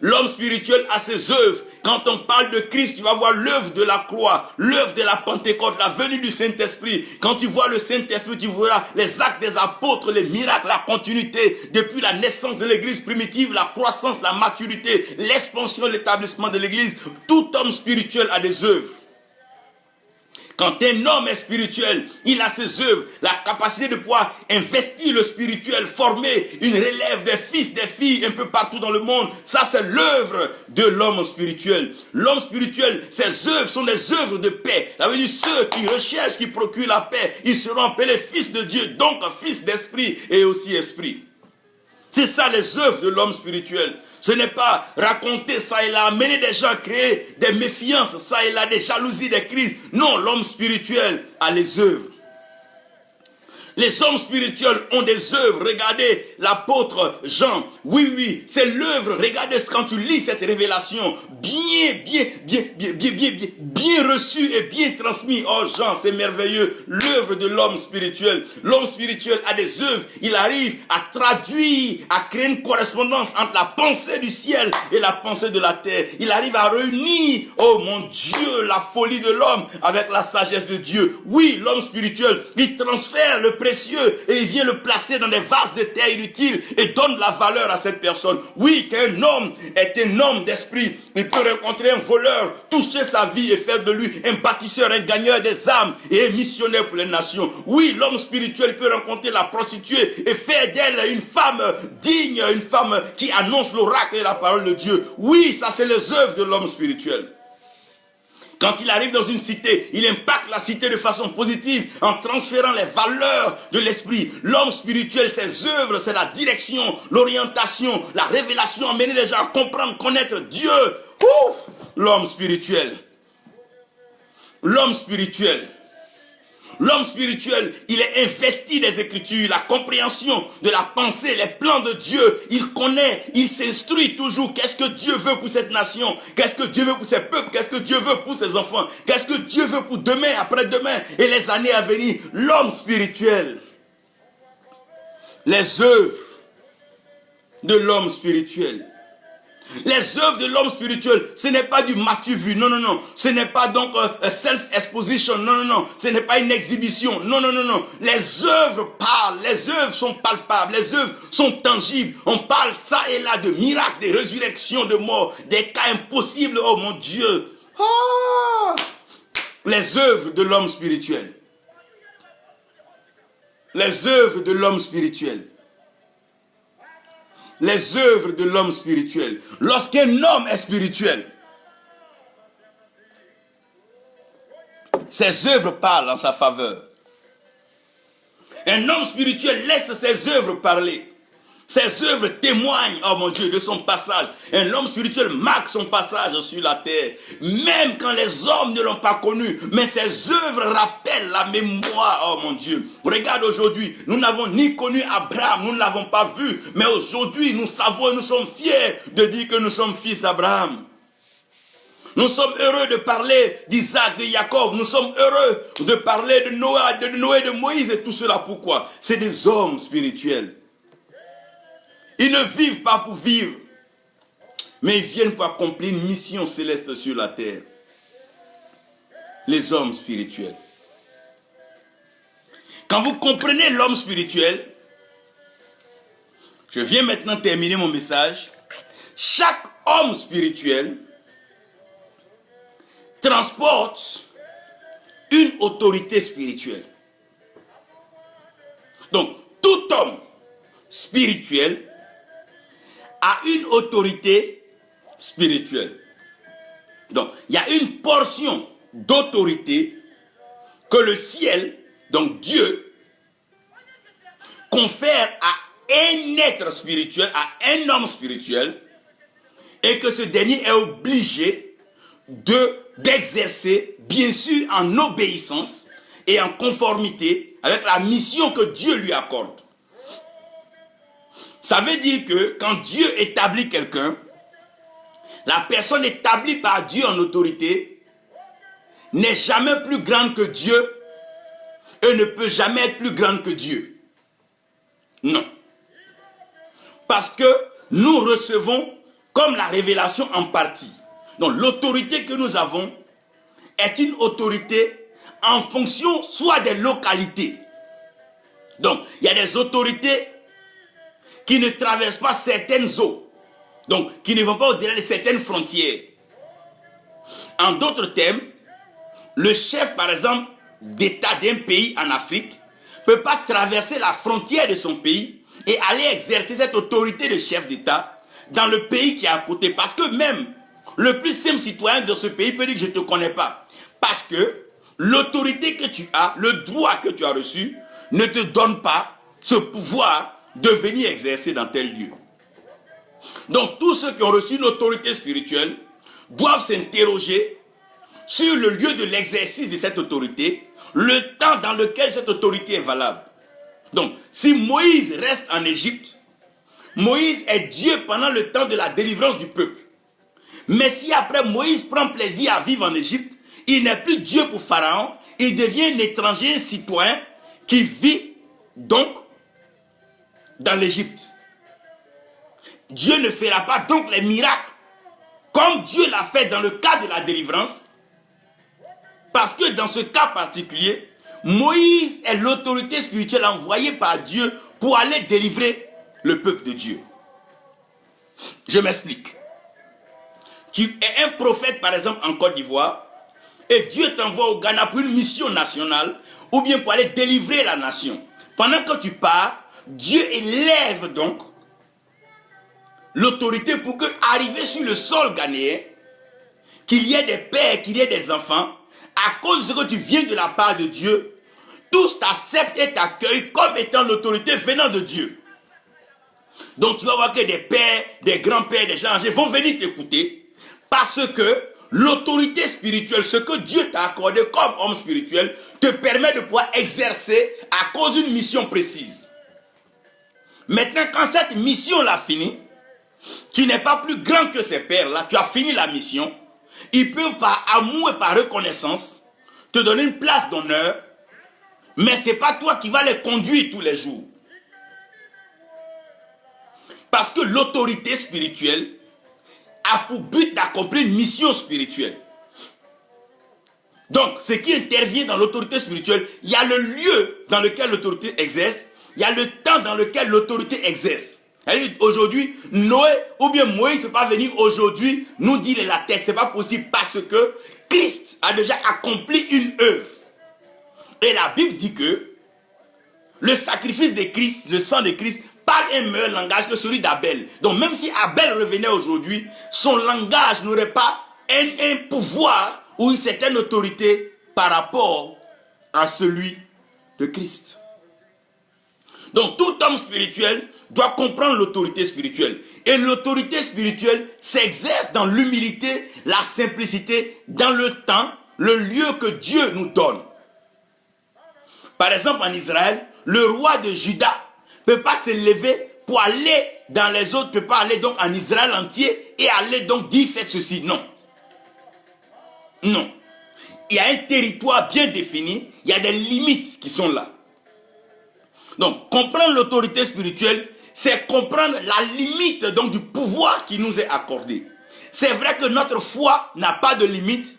L'homme spirituel a ses œuvres. Quand on parle de Christ, tu vas voir l'œuvre de la croix, l'œuvre de la Pentecôte, la venue du Saint-Esprit. Quand tu vois le Saint-Esprit, tu verras les actes des apôtres, les miracles, la continuité, depuis la naissance de l'église primitive, la croissance, la maturité, l'expansion, l'établissement de l'église. Tout homme spirituel a des œuvres. Quand un homme est spirituel, il a ses œuvres, la capacité de pouvoir investir le spirituel, former une relève des fils, des filles un peu partout dans le monde. Ça, c'est l'œuvre de l'homme spirituel. L'homme spirituel, ses œuvres sont des œuvres de paix. Ça veut dire ceux qui recherchent, qui procurent la paix, ils seront appelés fils de Dieu, donc fils d'esprit et aussi esprit. C'est ça les œuvres de l'homme spirituel. Ce n'est pas raconter ça et là, amener des gens à créer des méfiances, ça et là, des jalousies, des crises. Non, l'homme spirituel a les œuvres. Les hommes spirituels ont des œuvres. Regardez l'apôtre Jean. Oui, c'est l'œuvre. Regardez quand tu lis cette révélation. Bien reçue et bien transmise. Oh Jean, c'est merveilleux. L'œuvre de l'homme spirituel. L'homme spirituel a des œuvres. Il arrive à traduire, à créer une correspondance entre la pensée du ciel et la pensée de la terre. Il arrive à réunir, oh mon Dieu, la folie de l'homme avec la sagesse de Dieu. Oui, l'homme spirituel, il transfère le précieux et il vient le placer dans des vases de terre inutiles et donne de la valeur à cette personne. Oui, qu'un homme est un homme d'esprit. Il peut rencontrer un voleur, toucher sa vie et faire de lui un bâtisseur, un gagneur des âmes et un missionnaire pour les nations. Oui, l'homme spirituel peut rencontrer la prostituée et faire d'elle une femme digne, une femme qui annonce l'oracle et la parole de Dieu. Oui, ça c'est les œuvres de l'homme spirituel. Quand il arrive dans une cité, il impacte la cité de façon positive en transférant les valeurs de l'esprit. L'homme spirituel, ses œuvres, c'est la direction, l'orientation, la révélation, amener les gens à comprendre, connaître Dieu. L'homme spirituel. L'homme spirituel. L'homme spirituel, il est investi des Écritures, la compréhension de la pensée, les plans de Dieu. Il connaît, il s'instruit toujours. Qu'est-ce que Dieu veut pour cette nation? Qu'est-ce que Dieu veut pour ses peuples? Qu'est-ce que Dieu veut pour ses enfants? Qu'est-ce que Dieu veut pour demain, après-demain et les années à venir? L'homme spirituel. Les œuvres de l'homme spirituel. Les œuvres de l'homme spirituel, ce n'est pas du matu vu, non. Ce n'est pas donc self-exposition, non. Ce n'est pas une exhibition, non. Les œuvres parlent, les œuvres sont palpables, les œuvres sont tangibles. On parle ça et là de miracles, des résurrections de morts, des cas impossibles, oh mon Dieu. Les œuvres de l'homme spirituel. Les œuvres de l'homme spirituel. Les œuvres de l'homme spirituel. Lorsqu'un homme est spirituel, ses œuvres parlent en sa faveur. Un homme spirituel laisse ses œuvres parler. Ses œuvres témoignent, oh mon Dieu, de son passage. Un homme spirituel marque son passage sur la terre. Même quand les hommes ne l'ont pas connu. Mais ses œuvres rappellent la mémoire, oh mon Dieu. Regarde aujourd'hui, nous n'avons ni connu Abraham, nous ne l'avons pas vu. Mais aujourd'hui, nous savons et nous sommes fiers de dire que nous sommes fils d'Abraham. Nous sommes heureux de parler d'Isaac, de Jacob. Nous sommes heureux de parler de Noé, de Moïse et tout cela. Pourquoi? C'est des hommes spirituels. Ils ne vivent pas pour vivre, mais ils viennent pour accomplir une mission céleste sur la terre. Les hommes spirituels. Quand vous comprenez l'homme spirituel, je viens maintenant terminer mon message. Chaque homme spirituel transporte une autorité spirituelle. Donc, tout homme spirituel a une autorité spirituelle. Donc, il y a une portion d'autorité que le ciel, donc Dieu, confère à un être spirituel, à un homme spirituel, et que ce dernier est obligé d'exercer, bien sûr, en obéissance et en conformité avec la mission que Dieu lui accorde. Ça veut dire que quand Dieu établit quelqu'un, la personne établie par Dieu en autorité n'est jamais plus grande que Dieu et ne peut jamais être plus grande que Dieu. Non. Parce que nous recevons comme la révélation en partie. Donc l'autorité que nous avons est une autorité en fonction soit des localités. Donc il y a des autorités qui ne traversent pas certaines eaux, donc qui ne vont pas au-delà de certaines frontières. En d'autres termes, le chef, par exemple, d'État d'un pays en Afrique ne peut pas traverser la frontière de son pays et aller exercer cette autorité de chef d'État dans le pays qui est à côté. Parce que même le plus simple citoyen de ce pays peut dire que je ne te connais pas. Parce que l'autorité que tu as, le droit que tu as reçu, ne te donne pas ce pouvoir de venir exercer dans tel lieu. Donc tous ceux qui ont reçu une autorité spirituelle doivent s'interroger sur le lieu de l'exercice de cette autorité, le temps dans lequel cette autorité est valable. Donc, si Moïse reste en Égypte, Moïse est Dieu pendant le temps de la délivrance du peuple. Mais si après Moïse prend plaisir à vivre en Égypte, il n'est plus Dieu pour Pharaon, il devient un étranger, un citoyen qui vit donc dans l'Égypte. Dieu ne fera pas donc les miracles comme Dieu l'a fait dans le cas de la délivrance. Parce que dans ce cas particulier, Moïse est l'autorité spirituelle envoyée par Dieu pour aller délivrer le peuple de Dieu. Je m'explique. Tu es un prophète, par exemple, en Côte d'Ivoire, et Dieu t'envoie au Ghana pour une mission nationale, ou bien pour aller délivrer la nation. Pendant que tu pars, Dieu élève donc l'autorité pour que, arrivé sur le sol ghanéen, qu'il y ait des pères, qu'il y ait des enfants, à cause de ce que tu viens de la part de Dieu, tous t'acceptent et t'accueillent comme étant l'autorité venant de Dieu. Donc tu vas voir que des pères, des grands-pères, des gens âgés vont venir t'écouter parce que l'autorité spirituelle, ce que Dieu t'a accordé comme homme spirituel, te permet de pouvoir exercer à cause d'une mission précise. Maintenant, quand cette mission-là finit, tu n'es pas plus grand que ces pères-là, tu as fini la mission. Ils peuvent par amour et par reconnaissance te donner une place d'honneur, mais ce n'est pas toi qui vas les conduire tous les jours. Parce que l'autorité spirituelle a pour but d'accomplir une mission spirituelle. Donc, ce qui intervient dans l'autorité spirituelle, il y a le lieu dans lequel l'autorité exerce, il y a le temps dans lequel l'autorité exerce. Aujourd'hui, Noé ou bien Moïse ne peut pas venir aujourd'hui nous dire la tête. Ce n'est pas possible parce que Christ a déjà accompli une œuvre. Et la Bible dit que le sacrifice de Christ, le sang de Christ, parle un meilleur langage que celui d'Abel. Donc même si Abel revenait aujourd'hui, son langage n'aurait pas un pouvoir ou une certaine autorité par rapport à celui de Christ. Donc tout homme spirituel doit comprendre l'autorité spirituelle. Et l'autorité spirituelle s'exerce dans l'humilité, la simplicité, dans le temps, le lieu que Dieu nous donne. Par exemple, en Israël, le roi de Juda ne peut pas se lever pour aller dans les autres, ne peut pas aller donc en Israël entier et aller donc dire faites ceci. Non. Non. Il y a un territoire bien défini, il y a des limites qui sont là. Donc, comprendre l'autorité spirituelle, c'est comprendre la limite donc du pouvoir qui nous est accordé. C'est vrai que notre foi n'a pas de limite.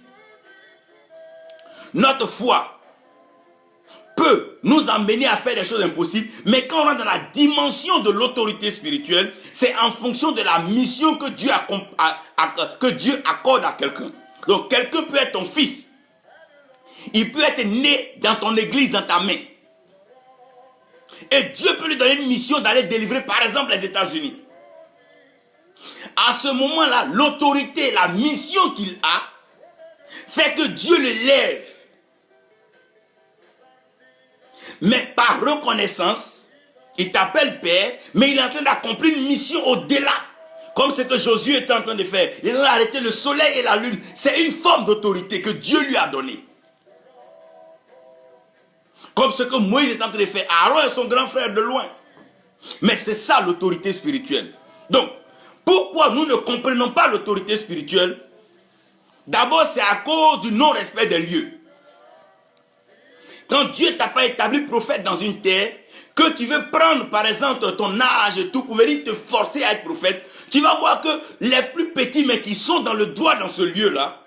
Notre foi peut nous emmener à faire des choses impossibles, mais quand on rentre dans la dimension de l'autorité spirituelle, c'est en fonction de la mission que Dieu accorde à quelqu'un. Donc, quelqu'un peut être ton fils. Il peut être né dans ton église, dans ta main. Et Dieu peut lui donner une mission d'aller délivrer, par exemple, les États-Unis. À ce moment-là, l'autorité, la mission qu'il a, fait que Dieu le lève. Mais par reconnaissance, il t'appelle Père, mais il est en train d'accomplir une mission au-delà. Comme ce que Josué était en train de faire. Il a arrêté le soleil et la lune. C'est une forme d'autorité que Dieu lui a donnée. Comme ce que Moïse est en train de faire. Aaron est son grand frère de loin. Mais c'est ça l'autorité spirituelle. Donc, pourquoi nous ne comprenons pas l'autorité spirituelle? D'abord, c'est à cause du non-respect des lieux. Quand Dieu ne t'a pas établi prophète dans une terre, que tu veux prendre par exemple ton âge et tout pour venir te forcer à être prophète, tu vas voir que les plus petits, mais qui sont dans le droit dans ce lieu-là,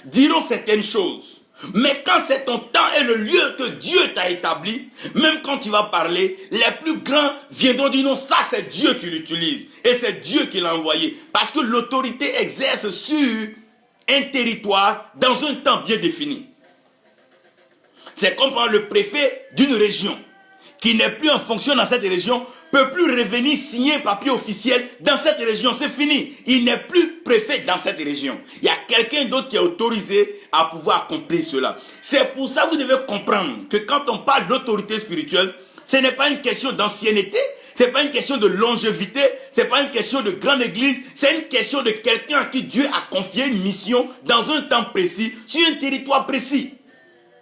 diront certaines choses. Mais quand c'est ton temps et le lieu que Dieu t'a établi, même quand tu vas parler, les plus grands viendront dire non, ça c'est Dieu qui l'utilise. Et c'est Dieu qui l'a envoyé. Parce que l'autorité exerce sur un territoire dans un temps bien défini. C'est comme quand le préfet d'une région qui n'est plus en fonction dans cette région peut plus revenir signer un papier officiel dans cette région. C'est fini. Il n'est plus préfet dans cette région. Il y a quelqu'un d'autre qui est autorisé à pouvoir accomplir cela. C'est pour ça que vous devez comprendre que quand on parle d'autorité spirituelle, ce n'est pas une question d'ancienneté, ce n'est pas une question de longévité, ce n'est pas une question de grande église, c'est une question de quelqu'un à qui Dieu a confié une mission dans un temps précis, sur un territoire précis.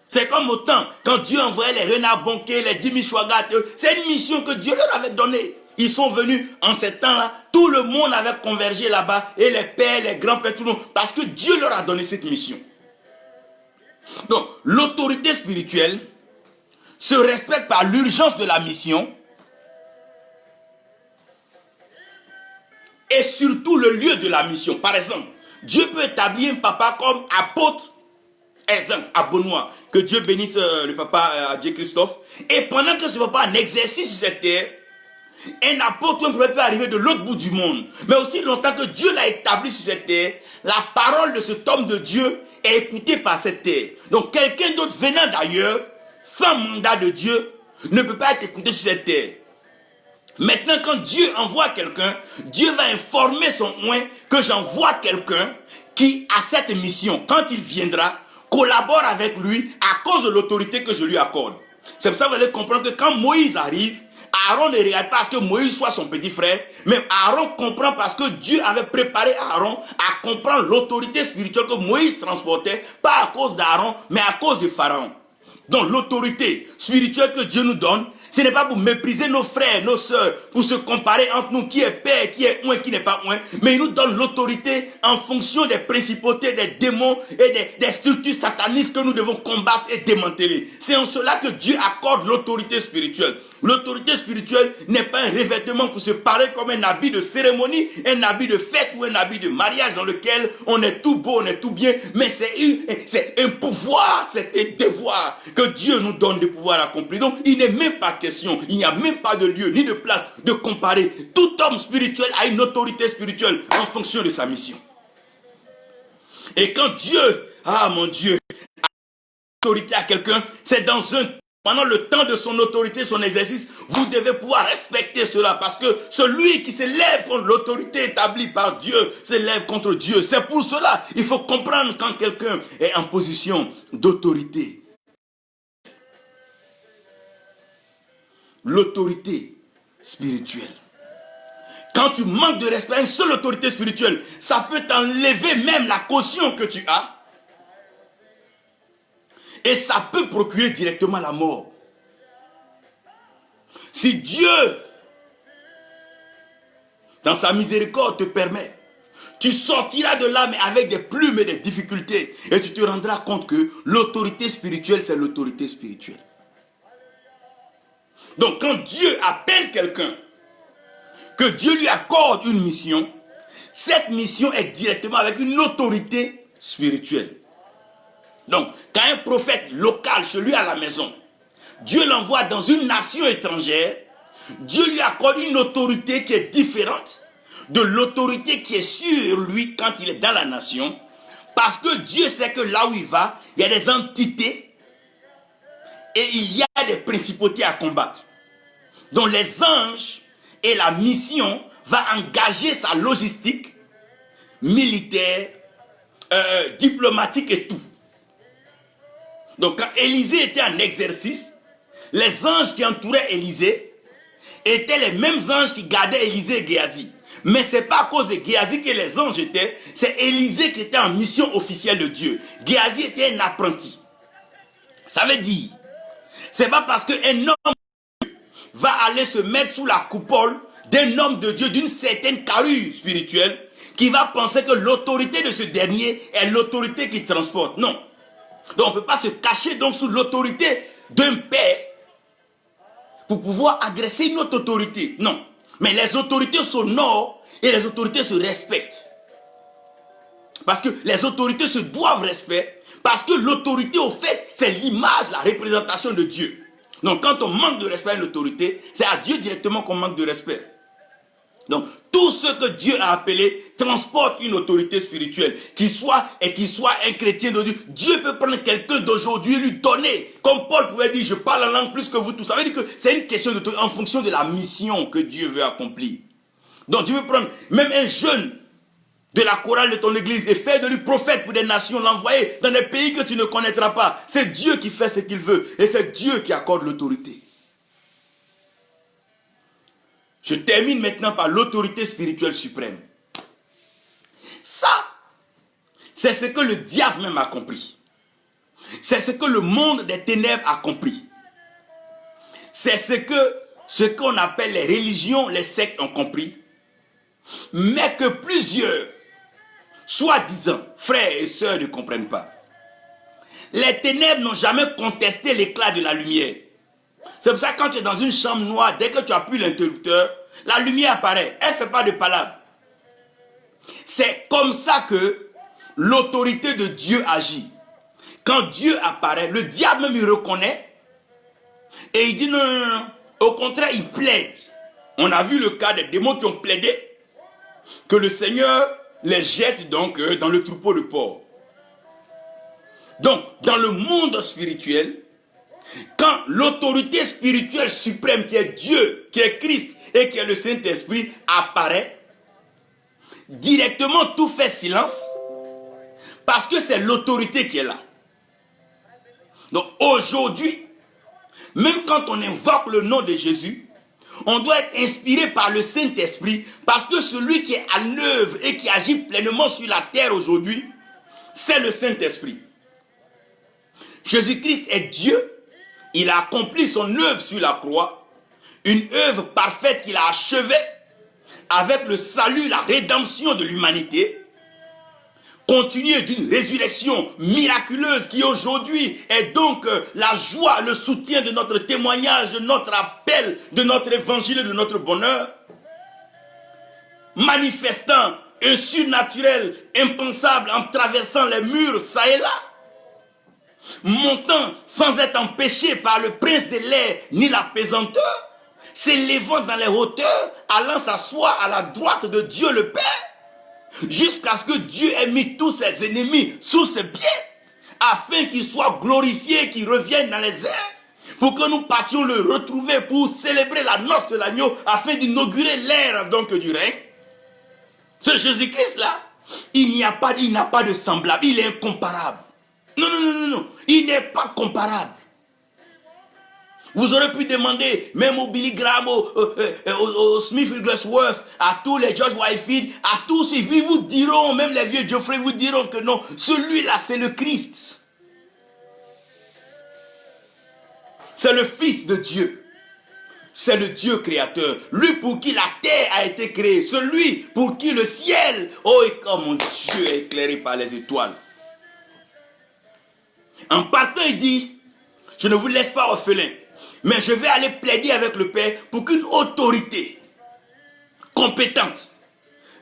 C'est comme au temps, quand Dieu envoyait les renards bonqués, les 10 000 chouagas, c'est une mission que Dieu leur avait donnée. Ils sont venus en ce temps-là, tout le monde avait convergé là-bas, et les pères, les grands-pères, tout le monde, parce que Dieu leur a donné cette mission. Donc, l'autorité spirituelle se respecte par l'urgence de la mission et surtout le lieu de la mission. Par exemple, Dieu peut établir un papa comme apôtre, exemple, à Benoît, que Dieu bénisse le papa Dieu Christophe, et pendant que ce papa en exercice sur cette terre, un apôtre peut arriver de l'autre bout du monde, mais aussi longtemps que Dieu l'a établi sur cette terre, la parole de cet homme de Dieu est écoutée par cette terre. Donc quelqu'un d'autre venant d'ailleurs, sans mandat de Dieu, ne peut pas être écouté sur cette terre. Maintenant, quand Dieu envoie quelqu'un, Dieu va informer son oint que j'envoie quelqu'un qui a cette mission. Quand il viendra, collabore avec lui à cause de l'autorité que je lui accorde. C'est pour ça que vous allez comprendre que quand Moïse arrive, Aaron ne regarde pas à ce que Moïse soit son petit frère, mais Aaron comprend parce que Dieu avait préparé Aaron à comprendre l'autorité spirituelle que Moïse transportait, pas à cause d'Aaron, mais à cause de Pharaon. Donc l'autorité spirituelle que Dieu nous donne, ce n'est pas pour mépriser nos frères, nos sœurs, pour se comparer entre nous, qui est père, qui est oint, qui n'est pas oint, mais il nous donne l'autorité en fonction des principautés, des démons et des structures satanistes que nous devons combattre et démanteler. C'est en cela que Dieu accorde l'autorité spirituelle. L'autorité spirituelle n'est pas un revêtement pour se parler comme un habit de cérémonie, un habit de fête ou un habit de mariage dans lequel on est tout beau, on est tout bien, mais c'est un pouvoir, c'est un devoir que Dieu nous donne de pouvoir accomplir. Donc il n'est même pas question, il n'y a même pas de lieu ni de place de comparer. Tout homme spirituel a une autorité spirituelle en fonction de sa mission. Et quand Dieu, mon Dieu, a l'autorité à quelqu'un, c'est pendant le temps de son autorité, son exercice, vous devez pouvoir respecter cela parce que celui qui se lève contre l'autorité établie par Dieu se lève contre Dieu. C'est pour cela il faut comprendre quand quelqu'un est en position d'autorité. L'autorité spirituelle. Quand tu manques de respect à une seule autorité spirituelle, ça peut t'enlever même la caution que tu as. Et ça peut procurer directement la mort. Si Dieu, dans sa miséricorde, te permet, tu sortiras de là, mais avec des plumes et des difficultés. Et tu te rendras compte que l'autorité spirituelle, c'est l'autorité spirituelle. Donc quand Dieu appelle quelqu'un, que Dieu lui accorde une mission, cette mission est directement avec une autorité spirituelle. Donc, quand un prophète local, celui à la maison, Dieu l'envoie dans une nation étrangère, Dieu lui accorde une autorité qui est différente de l'autorité qui est sur lui quand il est dans la nation, parce que Dieu sait que là où il va, il y a des entités et il y a des principautés à combattre. Donc les anges et la mission va engager sa logistique militaire, diplomatique et tout. Donc quand Élisée était en exercice, les anges qui entouraient Élisée étaient les mêmes anges qui gardaient Élisée et Géasi. Mais ce n'est pas à cause de Géasi que les anges étaient, c'est Élisée qui était en mission officielle de Dieu. Géasi était un apprenti. Ça veut dire, ce n'est pas parce qu'un homme va aller se mettre sous la coupole d'un homme de Dieu, d'une certaine carrure spirituelle, qui va penser que l'autorité de ce dernier est l'autorité qui transporte. Non. Donc on ne peut pas se cacher donc sous l'autorité d'un père pour pouvoir agresser une autre autorité. Non. Mais les autorités s'honorent et les autorités se respectent. Parce que les autorités se doivent respect. Parce que l'autorité, au fait, c'est l'image, la représentation de Dieu. Donc quand on manque de respect à une autorité, c'est à Dieu directement qu'on manque de respect. Donc tout ce que Dieu a appelé transporte une autorité spirituelle, qu'il soit un chrétien de Dieu, Dieu peut prendre quelqu'un d'aujourd'hui et lui donner. Comme Paul pouvait dire, je parle en langue plus que vous tous. Ça veut dire que c'est une question en fonction de la mission que Dieu veut accomplir. Donc Dieu veut prendre même un jeune de la chorale de ton église et faire de lui prophète pour des nations, l'envoyer dans des pays que tu ne connaîtras pas. C'est Dieu qui fait ce qu'il veut et c'est Dieu qui accorde l'autorité. Je termine maintenant par l'autorité spirituelle suprême. Ça, c'est ce que le diable même a compris. C'est ce que le monde des ténèbres a compris. C'est ce qu'on appelle les religions, les sectes ont compris. Mais que plusieurs, soi-disant, frères et sœurs ne comprennent pas. Les ténèbres n'ont jamais contesté l'éclat de la lumière. C'est pour ça que quand tu es dans une chambre noire, dès que tu appuies l'interrupteur, la lumière apparaît. Elle ne fait pas de palabre. C'est comme ça que l'autorité de Dieu agit. Quand Dieu apparaît, le diable même il reconnaît et il dit non, non, non. Au contraire, il plaide. On a vu le cas des démons qui ont plaidé que le Seigneur les jette donc dans le troupeau de porcs. Donc, dans le monde spirituel, quand l'autorité spirituelle suprême qui est Dieu, qui est Christ et qui est le Saint-Esprit apparaît, directement tout fait silence parce que c'est l'autorité qui est là. Donc aujourd'hui, même quand on invoque le nom de Jésus, on doit être inspiré par le Saint-Esprit parce que celui qui est à l'œuvre et qui agit pleinement sur la terre aujourd'hui, c'est le Saint-Esprit. Jésus-Christ est Dieu, il a accompli son œuvre sur la croix, une œuvre parfaite qu'il a achevée avec le salut, la rédemption de l'humanité, continuée d'une résurrection miraculeuse qui aujourd'hui est donc la joie, le soutien de notre témoignage, de notre appel, de notre évangile et de notre bonheur, manifestant un surnaturel impensable en traversant les murs ça et là, montant sans être empêché par le prince de l'air ni la pesanteur, s'élevant dans les hauteurs, allant s'asseoir à la droite de Dieu le Père, jusqu'à ce que Dieu ait mis tous ses ennemis sous ses pieds, afin qu'il soit glorifié, qu'il revienne dans les airs, pour que nous partions le retrouver pour célébrer la noce de l'agneau, afin d'inaugurer l'ère donc du règne. Ce Jésus-Christ-là, il n'a pas de semblable, il est incomparable. Non, non, non, non, non, il n'est pas comparable. Vous aurez pu demander, même au Billy Graham, au Smith Wigglesworth, à tous les George Whitefield, à tous, ils vous diront, même les vieux Geoffrey vous diront que non, celui-là c'est le Christ. C'est le Fils de Dieu. C'est le Dieu créateur. Lui pour qui la terre a été créée. Celui pour qui le ciel, oh et comme mon Dieu est éclairé par les étoiles. En partant, il dit, je ne vous laisse pas orphelin, mais je vais aller plaider avec le Père pour qu'une autorité compétente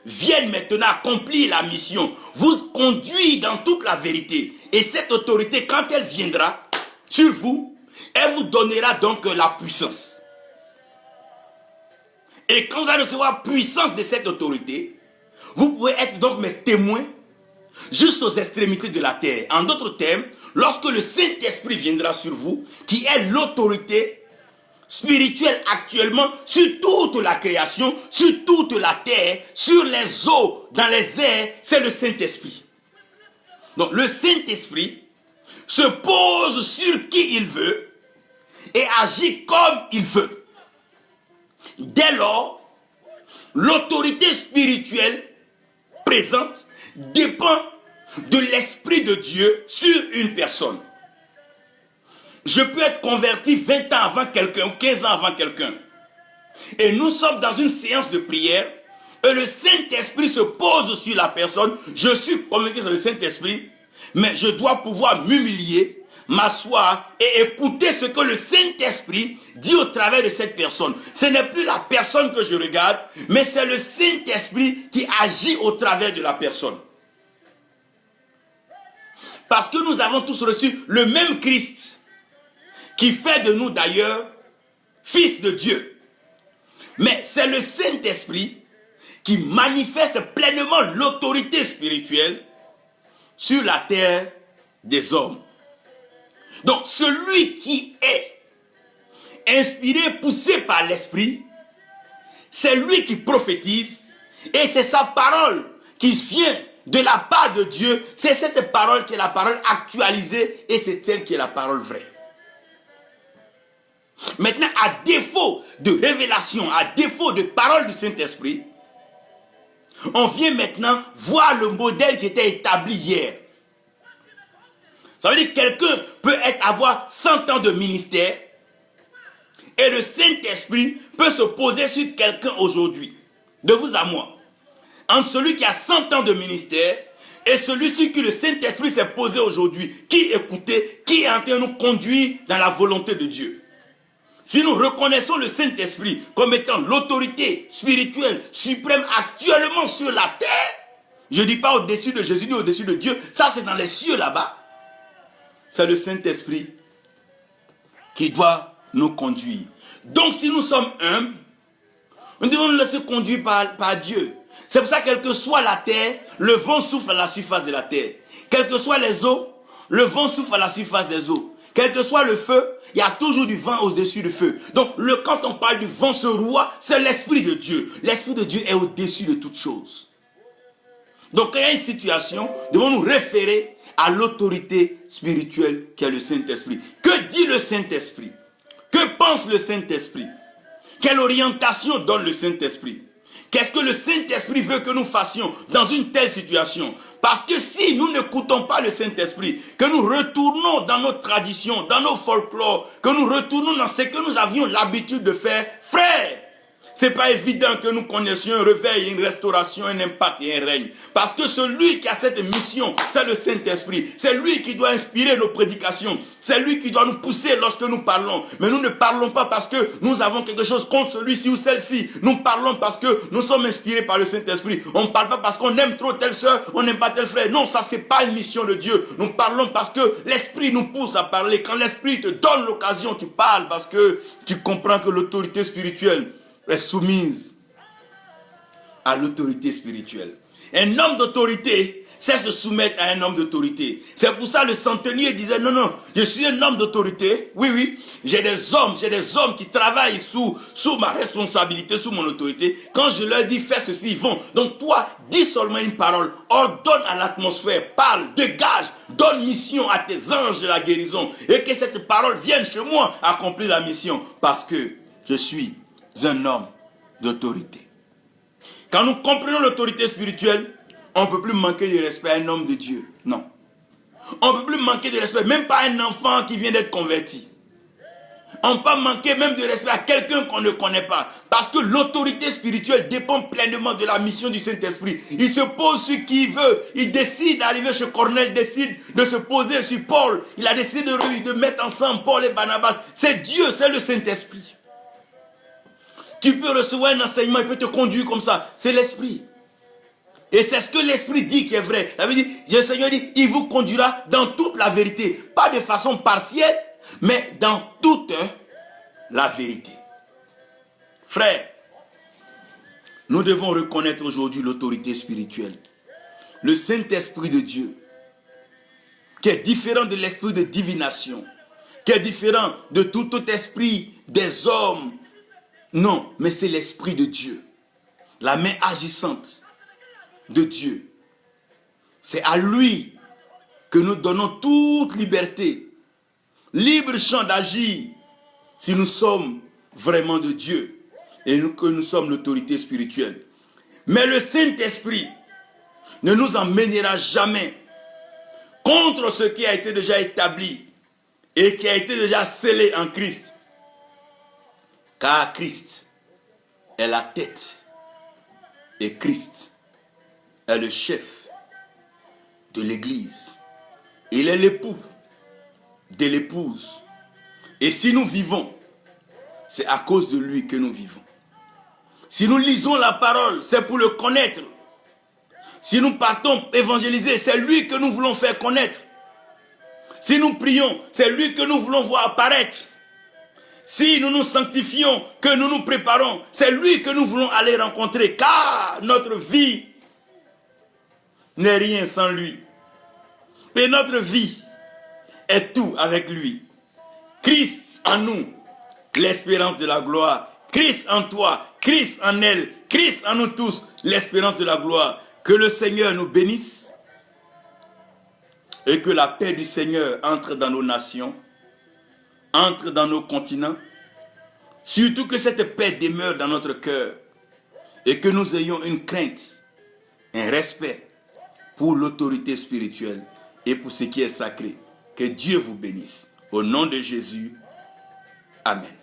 vienne maintenant accomplir la mission, vous conduire dans toute la vérité. Et cette autorité, quand elle viendra sur vous, elle vous donnera donc la puissance. Et quand vous allez recevoir la puissance de cette autorité, vous pouvez être donc mes témoins juste aux extrémités de la terre. En d'autres termes, lorsque le Saint-Esprit viendra sur vous, qui est l'autorité spirituelle actuellement sur toute la création, sur toute la terre, sur les eaux, dans les airs, c'est le Saint-Esprit. Donc le Saint-Esprit se pose sur qui il veut et agit comme il veut. Dès lors, l'autorité spirituelle présente dépend de l'Esprit de Dieu sur une personne. Je peux être converti 20 ans avant quelqu'un ou 15 ans avant quelqu'un. Et nous sommes dans une séance de prière et le Saint-Esprit se pose sur la personne. Je suis convaincu sur le Saint-Esprit, mais je dois pouvoir m'humilier, m'asseoir et écouter ce que le Saint-Esprit dit au travers de cette personne. Ce n'est plus la personne que je regarde, mais c'est le Saint-Esprit qui agit au travers de la personne. Parce que nous avons tous reçu le même Christ, qui fait de nous d'ailleurs fils de Dieu. Mais c'est le Saint-Esprit qui manifeste pleinement l'autorité spirituelle sur la terre des hommes. Donc, celui qui est inspiré, poussé par l'Esprit, c'est lui qui prophétise et c'est sa parole qui vient de la part de Dieu. C'est cette parole qui est la parole actualisée et c'est elle qui est la parole vraie. Maintenant, à défaut de révélation, à défaut de parole du Saint-Esprit, on vient maintenant voir le modèle qui était établi hier. Ça veut dire que quelqu'un peut avoir 100 ans de ministère et le Saint-Esprit peut se poser sur quelqu'un aujourd'hui, de vous à moi. Entre celui qui a 100 ans de ministère et celui sur qui le Saint-Esprit s'est posé aujourd'hui, qui écoutait, qui est en train de nous conduire dans la volonté de Dieu. Si nous reconnaissons le Saint-Esprit comme étant l'autorité spirituelle suprême actuellement sur la terre, je ne dis pas au-dessus de Jésus ni au-dessus de Dieu, ça c'est dans les cieux là-bas, c'est le Saint-Esprit qui doit nous conduire. Donc si nous sommes humbles, nous devons nous laisser conduire par Dieu. C'est pour ça que quelle que soit la terre, le vent souffle à la surface de la terre. Quelles que soient les eaux, le vent souffle à la surface des eaux. Quel que soit le feu, il y a toujours du vent au-dessus du feu. Donc, quand on parle du vent, ce roi, c'est l'Esprit de Dieu. L'Esprit de Dieu est au-dessus de toutes choses. Donc, quand il y a une situation, devons nous référer à l'autorité spirituelle qui est le Saint-Esprit. Que dit le Saint-Esprit? Que pense le Saint-Esprit? Quelle orientation donne le Saint-Esprit? Qu'est-ce que le Saint-Esprit veut que nous fassions dans une telle situation? Parce que si nous n'écoutons pas le Saint-Esprit, que nous retournons dans nos traditions, dans nos folklores, que nous retournons dans ce que nous avions l'habitude de faire, frère, c'est pas évident que nous connaissions un réveil, une restauration, un impact et un règne. Parce que celui qui a cette mission, c'est le Saint-Esprit. C'est lui qui doit inspirer nos prédications. C'est lui qui doit nous pousser lorsque nous parlons. Mais nous ne parlons pas parce que nous avons quelque chose contre celui-ci ou celle-ci. Nous parlons parce que nous sommes inspirés par le Saint-Esprit. On ne parle pas parce qu'on aime trop telle soeur, on n'aime pas tel frère. Non, ça c'est pas une mission de Dieu. Nous parlons parce que l'Esprit nous pousse à parler. Quand l'Esprit te donne l'occasion, tu parles parce que tu comprends que l'autorité spirituelle est soumise à l'autorité spirituelle. Un homme d'autorité sait se soumettre à un homme d'autorité. C'est pour ça que le centenier disait, non, je suis un homme d'autorité. Oui, j'ai des hommes qui travaillent sous ma responsabilité, sous mon autorité. Quand je leur dis, fais ceci, ils vont. Donc toi, dis seulement une parole, ordonne à l'atmosphère, parle, dégage, donne mission à tes anges de la guérison. Et que cette parole vienne chez moi accomplir la mission. Parce que je suis un homme d'autorité. Quand nous comprenons l'autorité spirituelle, on ne peut plus manquer de respect à un homme de Dieu. Non. On ne peut plus manquer de respect, même pas à un enfant qui vient d'être converti. On ne peut pas manquer même de respect à quelqu'un qu'on ne connaît pas. Parce que l'autorité spirituelle dépend pleinement de la mission du Saint-Esprit. Il se pose sur qui il veut. Il décide d'arriver chez Corneille, décide de se poser sur Paul. Il a décidé de mettre ensemble Paul et Barnabas. C'est Dieu, c'est le Saint-Esprit. Tu peux recevoir un enseignement, il peut te conduire comme ça. C'est l'Esprit. Et c'est ce que l'Esprit dit qui est vrai. Ça veut dire, le Seigneur dit, il vous conduira dans toute la vérité. Pas de façon partielle, mais dans toute la vérité. Frère, nous devons reconnaître aujourd'hui l'autorité spirituelle. Le Saint-Esprit de Dieu, qui est différent de l'esprit de divination, qui est différent de tout autre esprit des hommes. Non, mais c'est l'Esprit de Dieu, la main agissante de Dieu. C'est à lui que nous donnons toute liberté, libre champ d'agir, si nous sommes vraiment de Dieu et que nous sommes l'autorité spirituelle. Mais le Saint-Esprit ne nous emmènera jamais contre ce qui a été déjà établi et qui a été déjà scellé en Christ. Car Christ est la tête et Christ est le chef de l'Église. Il est l'époux de l'épouse. Et si nous vivons, c'est à cause de lui que nous vivons. Si nous lisons la parole, c'est pour le connaître. Si nous partons évangéliser, c'est lui que nous voulons faire connaître. Si nous prions, c'est lui que nous voulons voir apparaître. Si nous nous sanctifions, que nous nous préparons, c'est lui que nous voulons aller rencontrer, car notre vie n'est rien sans lui. Et notre vie est tout avec lui. Christ en nous, l'espérance de la gloire. Christ en toi, Christ en elle, Christ en nous tous, l'espérance de la gloire. Que le Seigneur nous bénisse et que la paix du Seigneur entre dans nos nations, entre dans nos continents. Surtout que cette paix demeure dans notre cœur et que nous ayons une crainte, un respect pour l'autorité spirituelle et pour ce qui est sacré. Que Dieu vous bénisse. Au nom de Jésus, Amen.